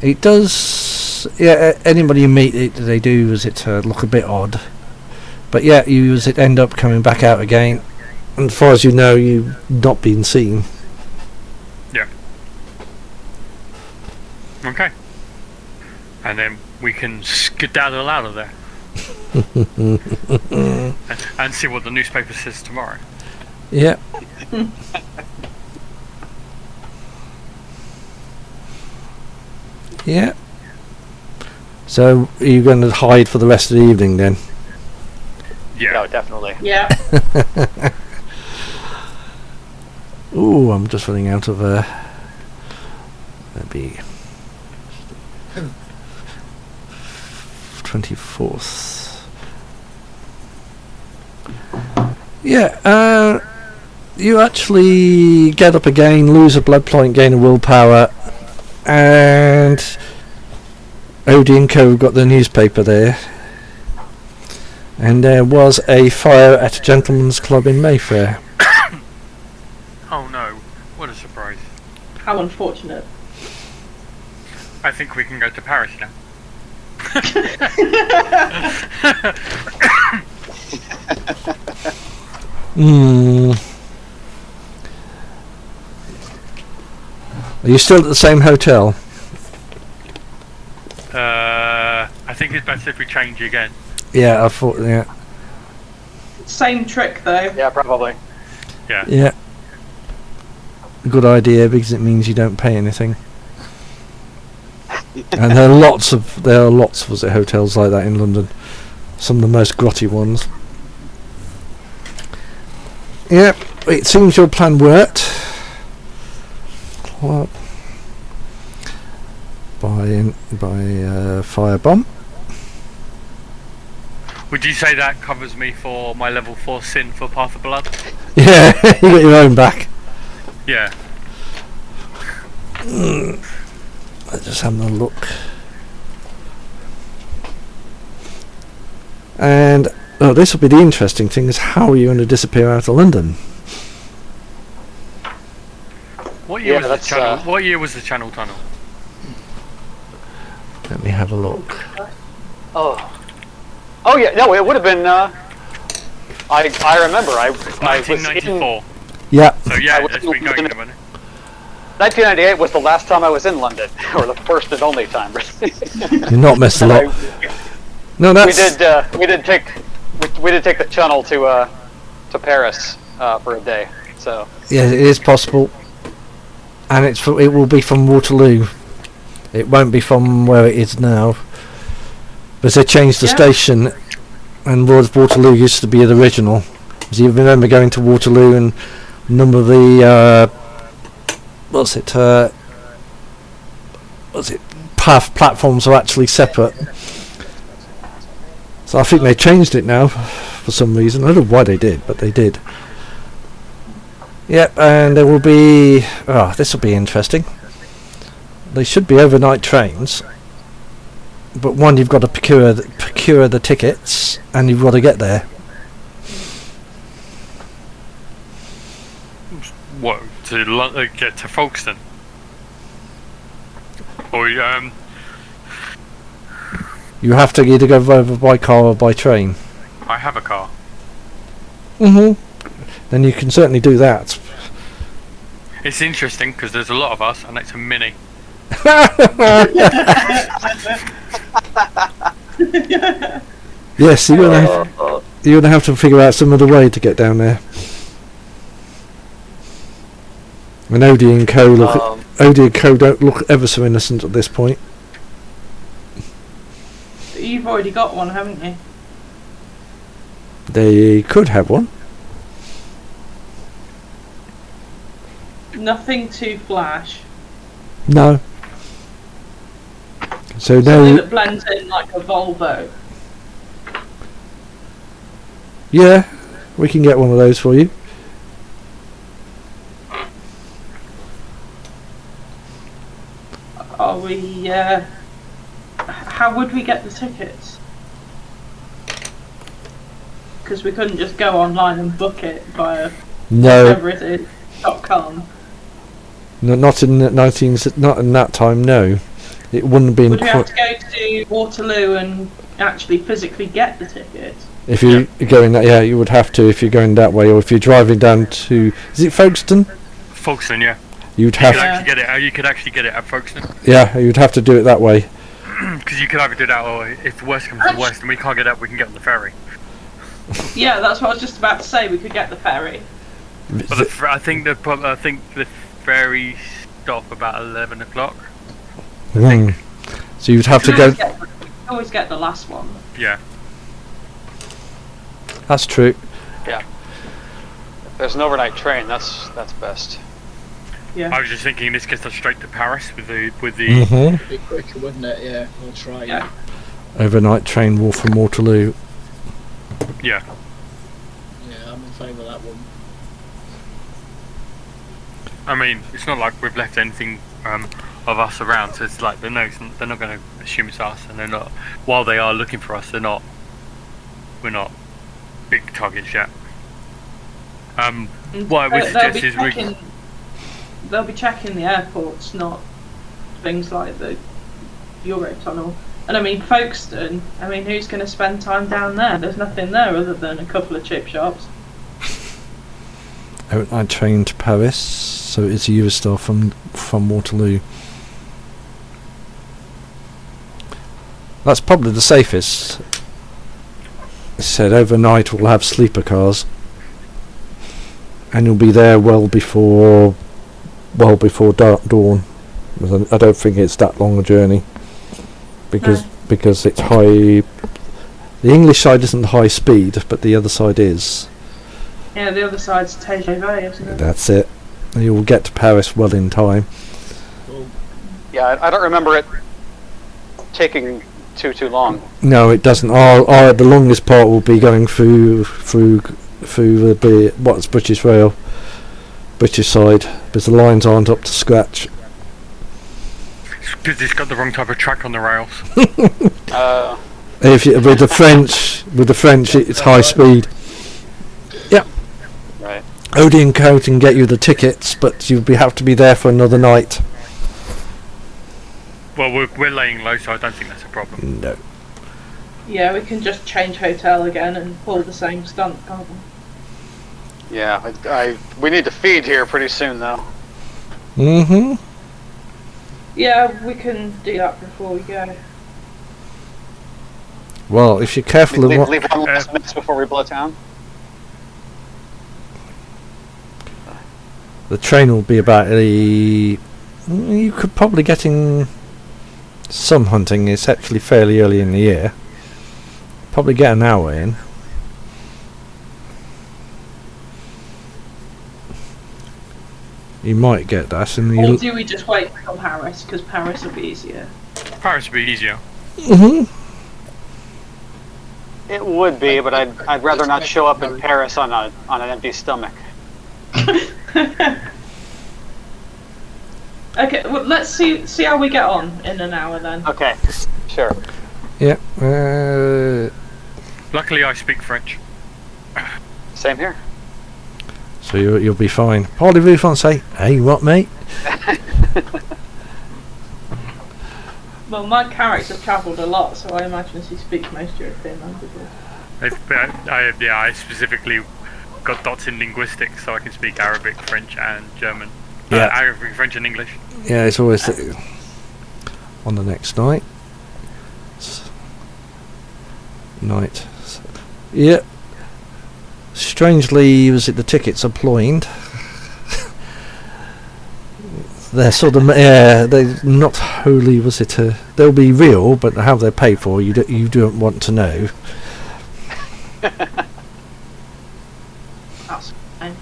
It does. Yeah. Anybody you meet, they do. Look a bit odd. But yeah, you end up coming back out again, and as far as you know, you've not been seen. Yeah. Okay. And then we can skedaddle out of there. and see what the newspaper says tomorrow. Yeah. Yeah. So, are you going to hide for the rest of the evening then? Yeah. No, definitely. Yeah. Ooh, I'm just running out of maybe 24th. Yeah, you actually get up again, lose a blood point, gain a willpower, and Odie and Co got the newspaper there. And there was a fire at a gentleman's club in Mayfair. Oh no, what a surprise. How unfortunate. I think we can go to Paris now. Are you still at the same hotel? I think it's better if we change again. Yeah, I thought, yeah. Same trick though. Yeah, probably. Yeah. Yeah. Good idea, because it means you don't pay anything. And there are lots of was it hotels like that in London. Some of the most grotty ones. Yep, it seems your plan worked. Club by firebomb. Would you say that covers me for my level 4 sin for Path of Blood? Yeah, you got your own back. Yeah. Let's just have a look. And this will be the interesting thing: is how are you going to disappear out of London? What year Yeah, was the that's, channel? What year was the Channel Tunnel? Let me have a look. Oh yeah, no, it would have been. I remember. I was in 1994. Yeah, So yeah, I was it's been going in- a minute. 1998 was the last time I was in London, or the first and only time. you're not missed a lot. No, we that's did take the channel to Paris for a day. So yeah, it is possible, and it will be from Waterloo. It won't be from where it is now, because they changed the Yeah. station, and Waterloo used to be the original. So you remember going to Waterloo, and a number of the platforms are actually separate. So I think they changed it now for some reason. I don't know why they did, but they did. Yep, and there will be... Oh, this will be interesting. They should be overnight trains. But one, you've got to procure the tickets, and you've got to get there. What, to get to Folkestone? Or You have to either go over by car or by train. I have a car. Then you can certainly do that. It's interesting because there's a lot of us and it's a mini. Yes, you're gonna have to figure out some other way to get down there. And Odie and Co don't look ever so innocent at this point. You've already got one, haven't you? They could have one. Nothing too flash. No. So Something now, that blends in like a Volvo. yeah, we can get one of those for you. Are we? How would we get the tickets? Because we couldn't just go online and book it via whatever it is .com. No, not in that time. No, it wouldn't have been. Would we have to go to Waterloo and actually physically get the tickets? If you're going that, yeah, you would have to if you're going that way, or if you're driving down to, is it Folkestone? Folkestone, yeah. You'd You have, could actually get it. You could actually get it at Folkestone. yeah, you'd have to do it that way. Because you could either do that, or if the worst comes to the worst and we can't get up, we can get on the ferry. Yeah, that's what I was just about to say. We could get the ferry. But I think the ferry stop about 11 o'clock. So you'd have to go. We can always get the last one. Yeah. That's true. Yeah. If there's an overnight train, that's best. Yeah. I was just thinking this gets us straight to Paris with the. Mm-hmm. Be quicker, wouldn't it? Yeah, we'll try. Yeah. Overnight train walk from Waterloo. Yeah. Yeah, I'm in favour of that one. I mean, it's not like we've left anything of us around, so it's like they're not going to assume it's us, and they're not. While they are looking for us, we're not big targets yet. What I would suggest is they'll be checking the airports, not things like the Eurotunnel. And I mean, Folkestone, I mean, who's going to spend time down there? There's nothing there other than a couple of chip shops. Overnight train to Paris, so it's a Eurostar from Waterloo. That's probably the safest. It said overnight we'll have sleeper cars, and you'll be there well before dawn. I don't think it's that long a journey because it's high. The English side isn't high speed, but the other side is. Yeah, the other side's TGV, isn't it? That's it. And you'll get to Paris well in time. Cool. Yeah, I don't remember it taking too long. No, it doesn't. The longest part will be going through what's British Rail, British side, because the lines aren't up to scratch. because it's got the wrong type of track on the rails. With the French, it's high speed. Yep. Right. Odie and Co can get you the tickets, but you'll have to be there for another night. Well, we're laying low, so I don't think that's a problem. No. Yeah, we can just change hotel again and pull the same stunt, can't we? Yeah, we need to feed here pretty soon, though. Mm-hmm. Yeah, we can do that before we go. Well, if you're careful of what... Leave one last mix before we blow town. The train will be about you could probably getting some hunting. It's actually fairly early in the year. Probably get an hour in. You might get that, and Or do we just wait until Paris? Because Paris will be easier. Paris would be easier. Mm-hmm. It would be, but I'd rather not show up in Paris on an empty stomach. Okay, well, let's see how we get on in an hour then. Okay, sure. Yeah. Luckily, I speak French. Same here. So you'll be fine. Parlez-vous français? Hey, what, mate? Well, my character travelled a lot, so I imagine she speaks most European languages. I specifically got dots in linguistics, so I can speak Arabic, French, and German. Yeah. Arabic, French, and English. Yeah, it's always on the next night. Yeah. Strangely, was it the tickets are ploined? They're sort of they're not wholly. Was it? They'll be real, but how they're paid for, you don't want to know. That's fine.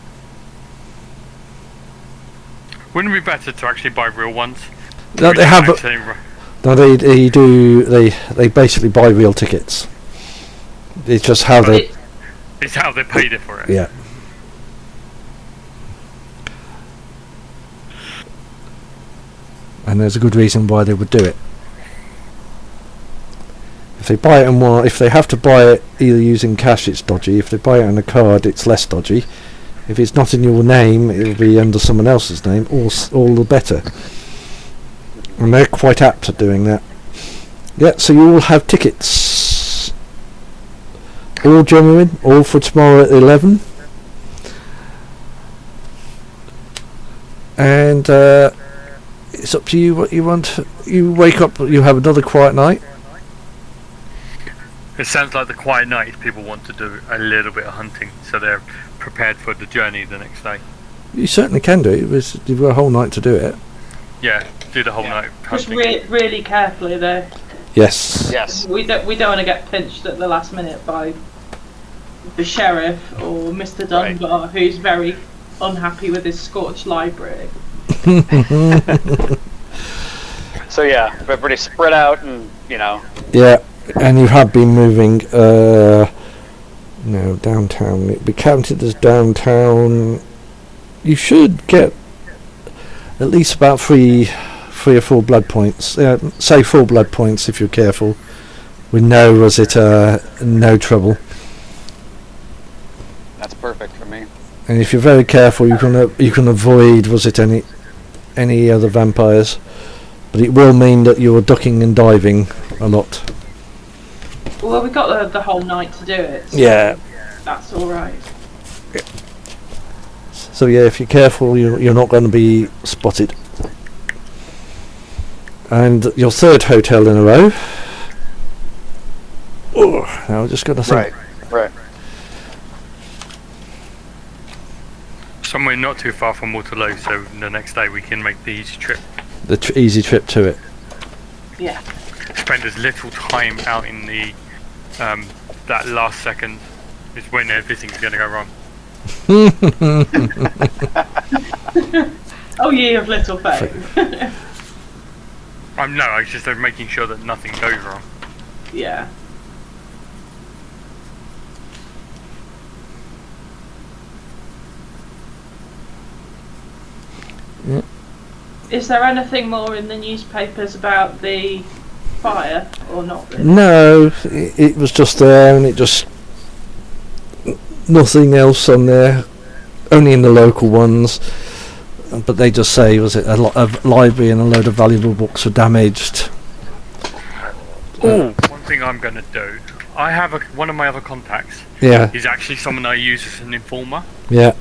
Wouldn't it be better to actually buy real ones? No, they have. No, they do. They basically buy real tickets. It's just how they. It's how they paid it for it. Yeah. And there's a good reason why they would do it. If they buy it if they have to buy it either using cash, it's dodgy. If they buy it on a card, it's less dodgy. If it's not in your name, it'll be under someone else's name. All the better. And they're quite apt at doing that. Yeah, so you all have tickets. All genuine, all for tomorrow at 11. And it's up to you what you want. You wake up, you have another quiet night. It sounds like the quiet night people want to do a little bit of hunting, so they're prepared for the journey the next day. You certainly can do it. You've got a whole night to do it. Yeah, do the whole night Just hunting. really carefully though. Yes. Yes. We don't want to get pinched at the last minute by the sheriff or Mr. Dunbar, who's very unhappy with his Scotch library. So yeah, everybody spread out and, Yeah, and you have been moving, no, downtown. It'd be counted as downtown. You should get at least about three or 4 blood points. Say 4 blood points if you're careful. With no trouble. that's perfect for me. And if you're very careful, you can avoid any other vampires. But it will mean that you're ducking and diving a lot. Well, we got the whole night to do it. So Yeah. that's all right. So yeah, if you're careful, you're not going to be spotted. And your 3rd hotel in a row. Oh, now I'm just going to think. Right. Somewhere not too far from Waterloo, so the next day we can make the easy trip. The easy trip to it. Yeah. Spend as little time out in the that last second is when everything's going to go wrong. Oh, ye of little faith. No, it's just making sure that nothing goes wrong. Yeah. Yeah. Is there anything more in the newspapers about the fire, or not really? No, it was just there, and it just nothing else on there. Only in the local ones, but they just say a lot of library and a load of valuable books were damaged. One thing I'm going to do, I have one of my other contacts. Yeah. He's actually someone I use as an informer. Yeah.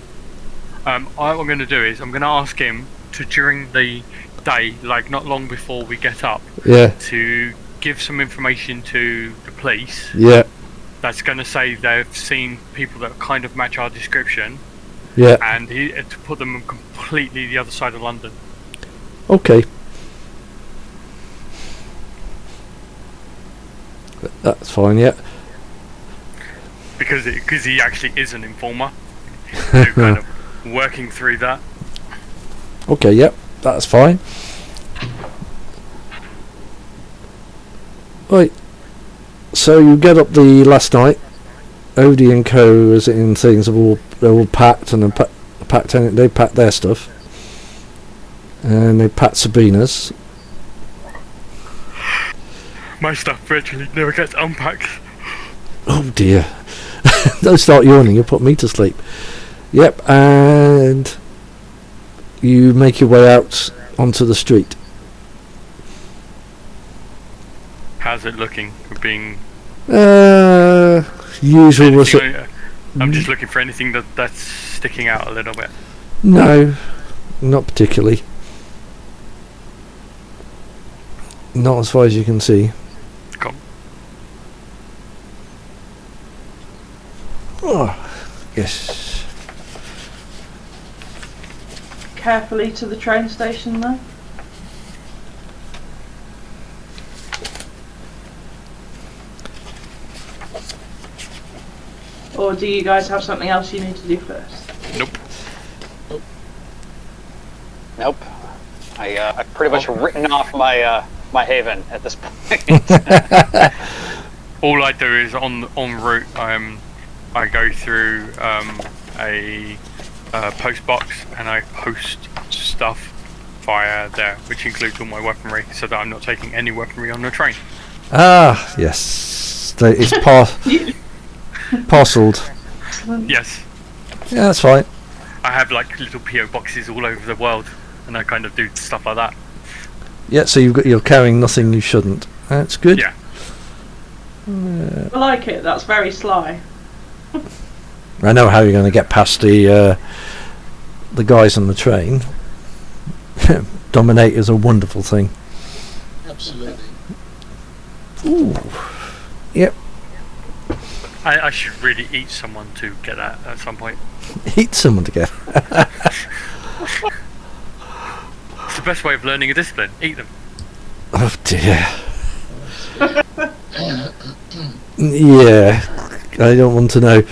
What I'm going to do is I'm going to ask him to, during the day, like not long before we get up, Yeah. to give some information to the police. Yeah. That's going to say they've seen people that kind of match our description, Yeah. and to put them on completely the other side of London. Okay. That's fine. Yeah. Because he actually is an informer, so kind of working through that. Okay. Yep. That's fine. Right. So you get up the last night. Odie and Co. as in things they're all packed and they packed their stuff, and they packed Sabina's. My stuff virtually never gets unpacked. Oh dear! Don't start yawning. You'll put me to sleep. Yep, and you make your way out onto the street. How's it looking for being? Usual was it? I'm just looking for anything that's sticking out a little bit. No, not particularly. Not as far as you can see. Cool. Oh, yes. Carefully to the train station, though. Or do you guys have something else you need to do first? Nope. Nope. I've pretty much written off my my haven at this point. All I do is en route. I go through a post box and I post stuff via there, which includes all my weaponry, so that I'm not taking any weaponry on the train. Ah, yes. It's parcelled. Yes. Yeah, that's fine. I have like little PO boxes all over the world, and I kind of do stuff like that. Yeah, so you're carrying nothing you shouldn't. That's good. Yeah. I like it. That's very sly. I know how you're going to get past the guys on the train. Dominate is a wonderful thing. Absolutely. Ooh. Yep. I should really eat someone to get that at some point. Eat someone to get. It's the best way of learning a discipline. Eat them. Oh dear. Yeah, I don't want to know.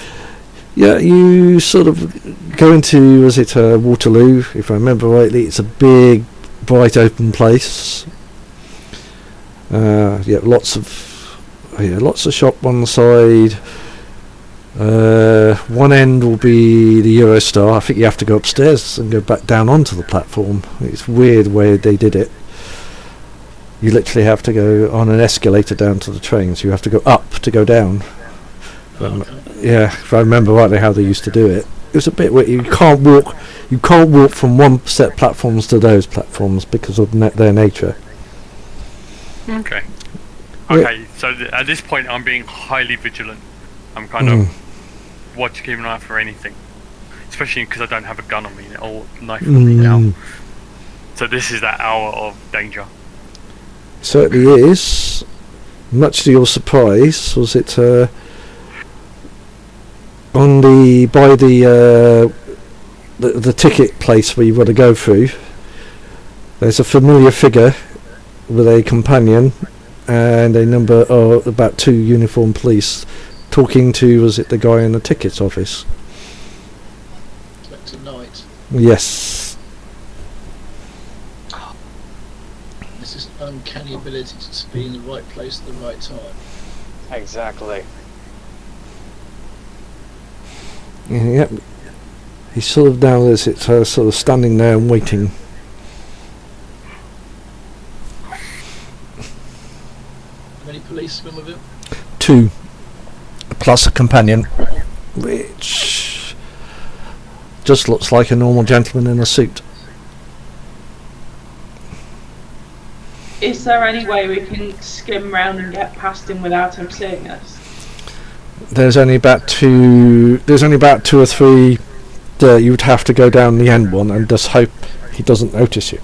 Yeah, you sort of go into, was it Waterloo? If I remember rightly, it's a big, bright, open place. Yeah, lots of shop on the side. One end will be the Eurostar. I think you have to go upstairs and go back down onto the platform. It's weird where they did it. You literally have to go on an escalator down to the trains. You have to go up to go down. Yeah, if I remember rightly how they used to do it. It was a bit where you can't walk from one set of platforms to those platforms because of their nature. Okay. Yeah. Okay, so at this point I'm being highly vigilant. I'm kind of keeping an eye out for anything. Especially because I don't have a gun on me or knife on me now. So this is that hour of danger. Certainly is. Much to your surprise, was it on the ticket place where you want to go through? There's a familiar figure with a companion and a number of about 2 uniformed police talking to, was it the guy in the tickets office? Inspector Knight. Yes. This is an uncanny ability to be in the right place at the right time. Exactly. Yep. He's sort of now there's it sort of standing there and waiting. How many policemen with him? 2 plus a companion, which just looks like a normal gentleman in a suit. Is there any way we can skim round and get past him without him seeing us? There's only about 2 or 3 that you would have to go down the end one and just hope he doesn't notice you.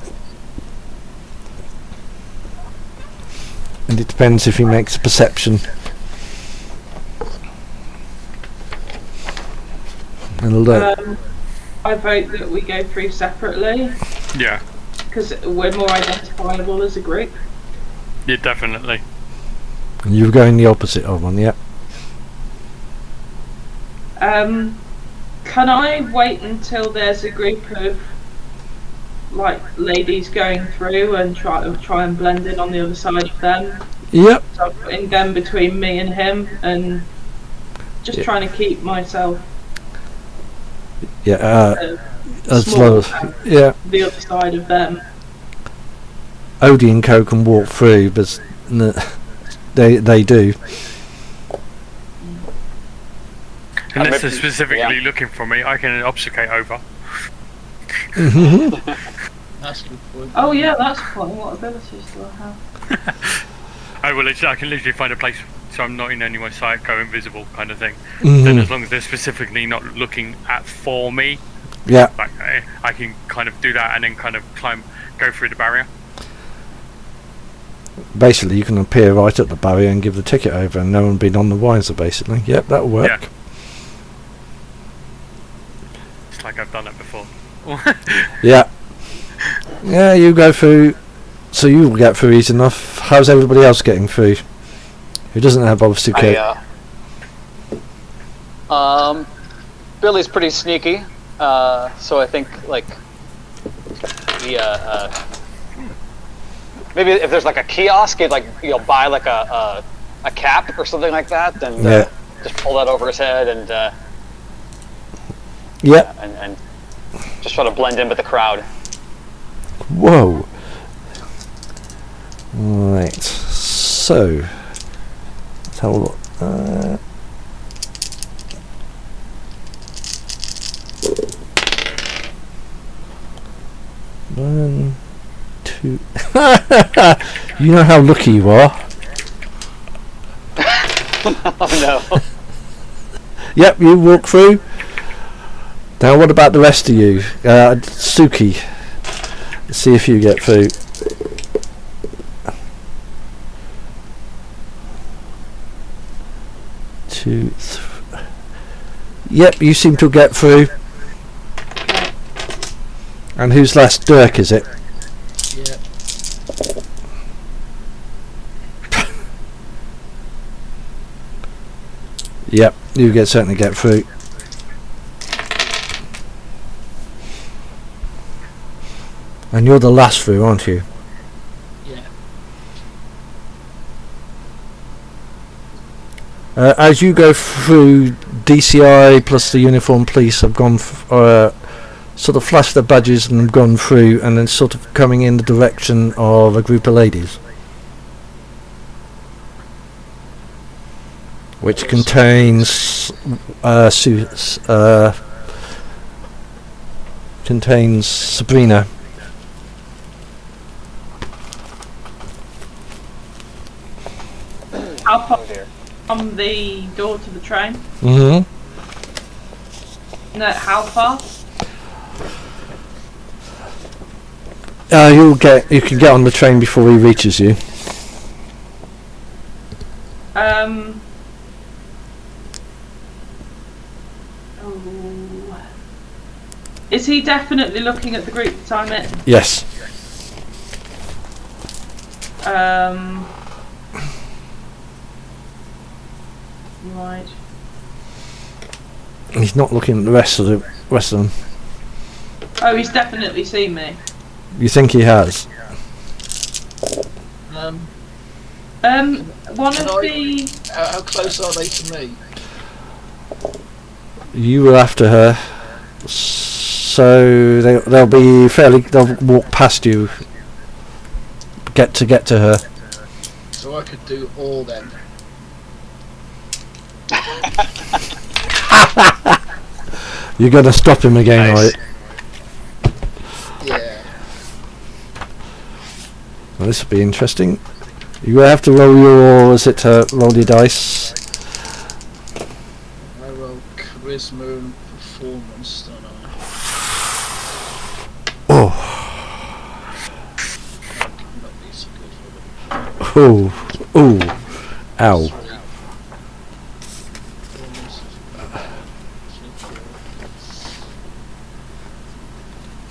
And it depends if he makes a perception. I vote that we go through separately. Yeah. Because we're more identifiable as a group. Yeah, definitely. And you're going the opposite of one, yeah. Can I wait until there's a group of like ladies going through and try and blend in on the other side of them. Yep. So I'm putting them between me and him, and just trying to keep myself as small low as the other side of them. Odie and Co can walk through, but they do. Unless they're specifically looking for me, I can obfuscate over. That's a good point. Oh yeah, that's fun. What abilities do I have? I can literally find a place so I'm not in anyone's sight, go invisible kind of thing. Mhm. Then as long as they're specifically not looking for me, Yeah. like I can kind of do that and then kind of go through the barrier. Basically, you can appear right at the barrier and give the ticket over, and no one be none the wiser. Basically, yep, that'll work. Yeah. It's like I've done that before. Yeah. Yeah, you go through, so you will get through easy enough. How's everybody else getting through? Who doesn't have obviously kit? Billy's pretty sneaky, so I think like maybe if there's like a kiosk, you'll buy like a cap or something like that, and just pull that over his head and and just try to blend in with the crowd. Whoa. Right. So let's have a look. 1, 2. You know how lucky you are. Oh no. Yep, you walk through. Now what about the rest of you? Suki. Let's see if you get through. Two, yep, you seem to get through. And who's last? Dirk, is it? Yeah. Yep, you certainly get through. And you're the last through, aren't you? Yeah. As you go through, DCI plus the uniformed police have gone sort of flashed their badges and gone through, and then sort of coming in the direction of a group of ladies, which contains contains Sabrina. How far from the door to the train? Mm-hmm. No, how far? You can get on the train before he reaches you. Oh. Is he definitely looking at the group that I'm in? Yes. Right. He's not looking at the rest of them. Oh, he's definitely seen me. You think he has? One of the... How close are they to me? You were after her, so they'll be fairly. They'll walk past you. Get to her. So I could do all then. You're gonna stop him again, Nice. right? Yeah. Well, this will be interesting. You will have to roll your. Is it roll your dice? I roll charisma and performance, don't I? Oh, Not be so good for them. oh, ow!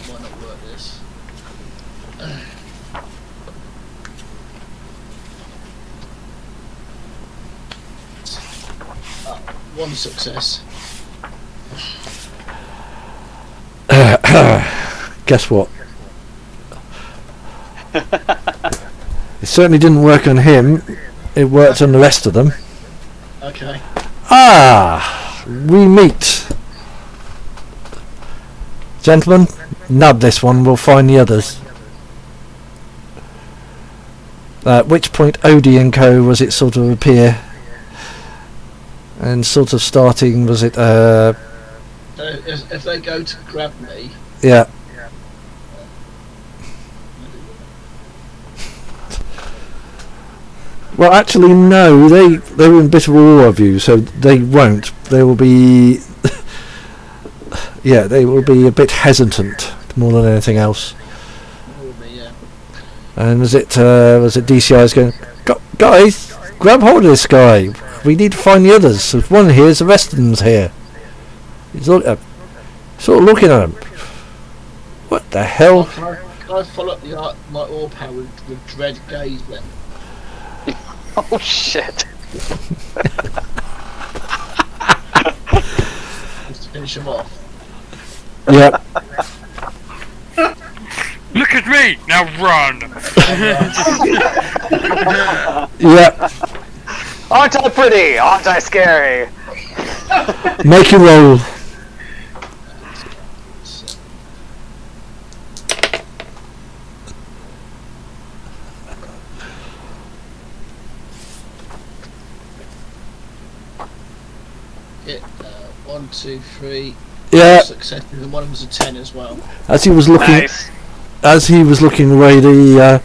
Might not work this. One success. Guess what? It certainly didn't work on him. It worked on the rest of them. Okay. Ah, we meet. Gentlemen, nab this one, we'll find the others. At which point Odie and Co was it sort of appear, and sort of starting was it If they go to grab me, yeah. Well, actually, no. They're in a bit of awe of you, so they won't. They will be, yeah, they will be a bit hesitant more than anything else. yeah. And was it DCI's going, guys, grab hold of this guy. We need to find the others. There's one here. The rest of them's here. He's sort of looking at him. What the hell? Can I follow up my orb power with dread gaze then? Oh shit! Just to finish him off. Yep. Look at me! Now run! Yep. Aren't I pretty? Aren't I scary? Make a roll. Hit 1, 2, 3. Yeah. Successes, and one of them was a 10 as well. As he was looking, Nice. away, the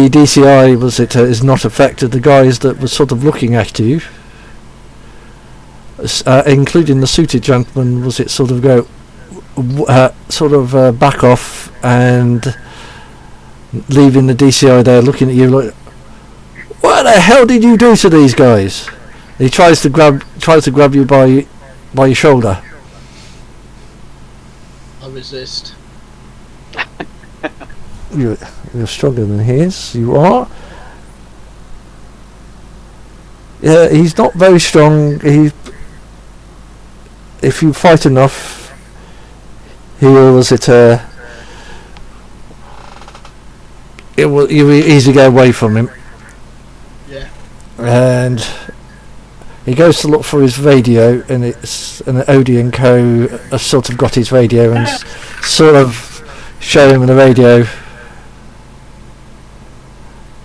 DCI is not affected. The guys that were sort of looking at you, including the suited gentleman, sort of go, back off, and leaving the DCI there looking at you like, what the hell did you do to these guys? He tries to grab you by your shoulder. I resist. You're stronger than he is. You are. Yeah, he's not very strong. If you fight enough, he will. You will easily get away from him. Yeah. And he goes to look for his radio, and Odie and Co have sort of got his radio and sort of show him the radio,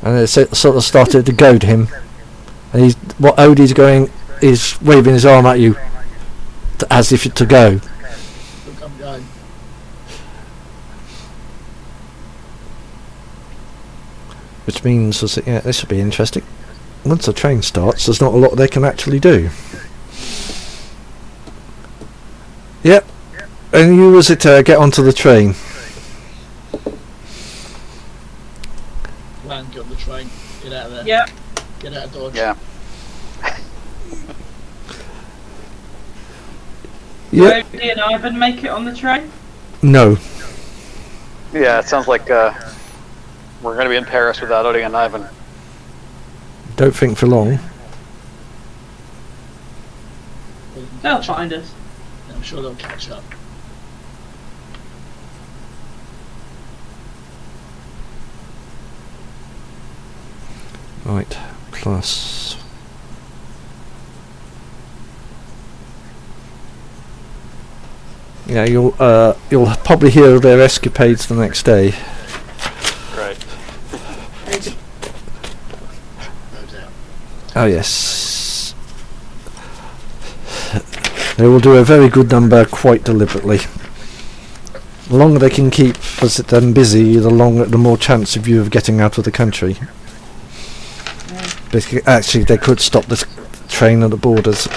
and it sort of started to goad him. And what Odie's going is waving his arm at you, as if to go. Look, I'm going. Which means, yeah, this will be interesting. Once the train starts, there's not a lot they can actually do. Yep. And you get onto the train. Land, get on the train. Get out of there. Yep. Get out of Dodge. Yeah. Yep. Odie and Ivan make it on the train? No. Yeah, it sounds like we're going to be in Paris without Odie and Ivan. Don't think for long. They'll find us. I'm sure they'll catch up. Right. Plus. Yeah, you'll probably hear of their escapades the next day. Right. Oh yes. They will do a very good number quite deliberately. The longer they can keep them busy, the more chance of you of getting out of the country. Basically, actually, they could stop this train at the borders.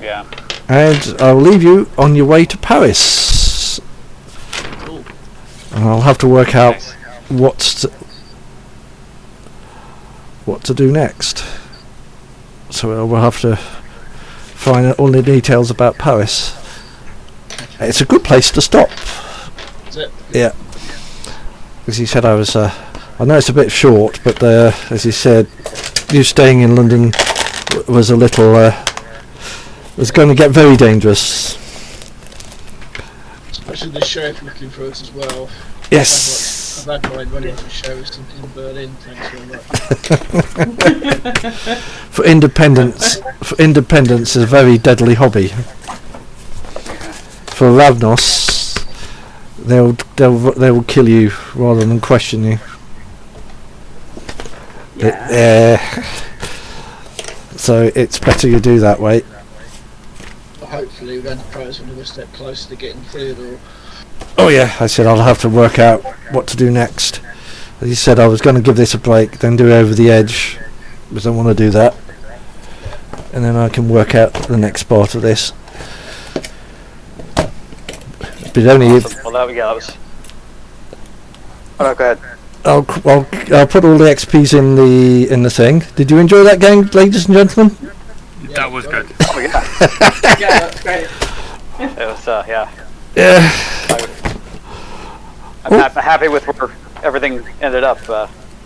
Yeah. And I'll leave you on your way to Paris. Cool. And I'll have to work out Nice. what to do next. So we'll have to find out all the details about Paris. It's a good place to stop. Is it? Yeah. As he said, I know it's a bit short, but as he said, you staying in London was a little, was going to get very dangerous. Especially the sheriff looking for us as well. Yes. I've had mine running for shows in Berlin. Thanks very much. For independence is a very deadly hobby. For Ravnos, they will kill you rather than question you. So it's better you do that way. Hopefully, with Enterprise, we're a step closer to getting through the. Oh yeah, I said I'll have to work out what to do next. As you said, I was going to give this a break, then do Over the Edge, because I don't want to do that. And then I can work out the next part of this. But only Awesome. Well, that was. Oh, go ahead. I'll put all the XPs in the thing. Did you enjoy that game, ladies and gentlemen? That was good. Oh yeah. Yeah, that's great. It was yeah. Yeah. I'm happy with where everything ended up.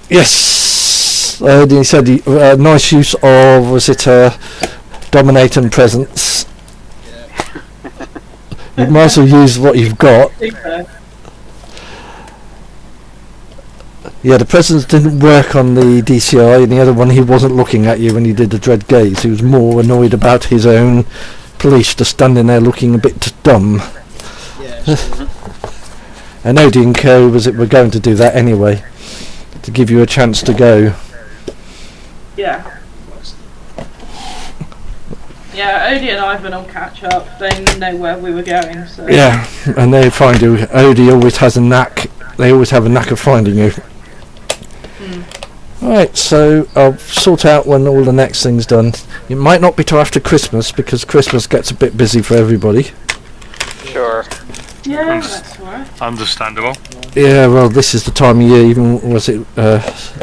Yes. He said nice use of, was it dominate and presence. You might as well use what you've got. Yeah, the presence didn't work on the DCI, and the other one he wasn't looking at you when he did the dread gaze. He was more annoyed about his own police just standing there looking a bit dumb. Yeah. Sure. And Odie and Co were going to do that anyway, to give you a chance to go. Yeah. Yeah, Odie and Ivan will catch up. They know where we were going. So. Yeah, and they find you. Odie always has a knack. They always have a knack of finding you. Right, so I'll sort out when all the next thing's done. It might not be till after Christmas, because Christmas gets a bit busy for everybody. Sure. Yeah, that's alright. Understandable. Yeah, well, this is the time of year. Even was it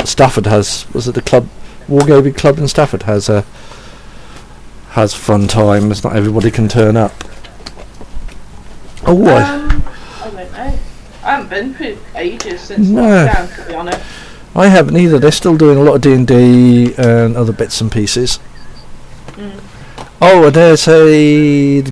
Stafford has? Was it the club, Wargaming club in Stafford has fun times. Not everybody can turn up. Oh, I don't know. I haven't been for ages since No. lockdown, to be honest. I haven't either. They're still doing a lot of D&D and other bits and pieces. Oh, and there's a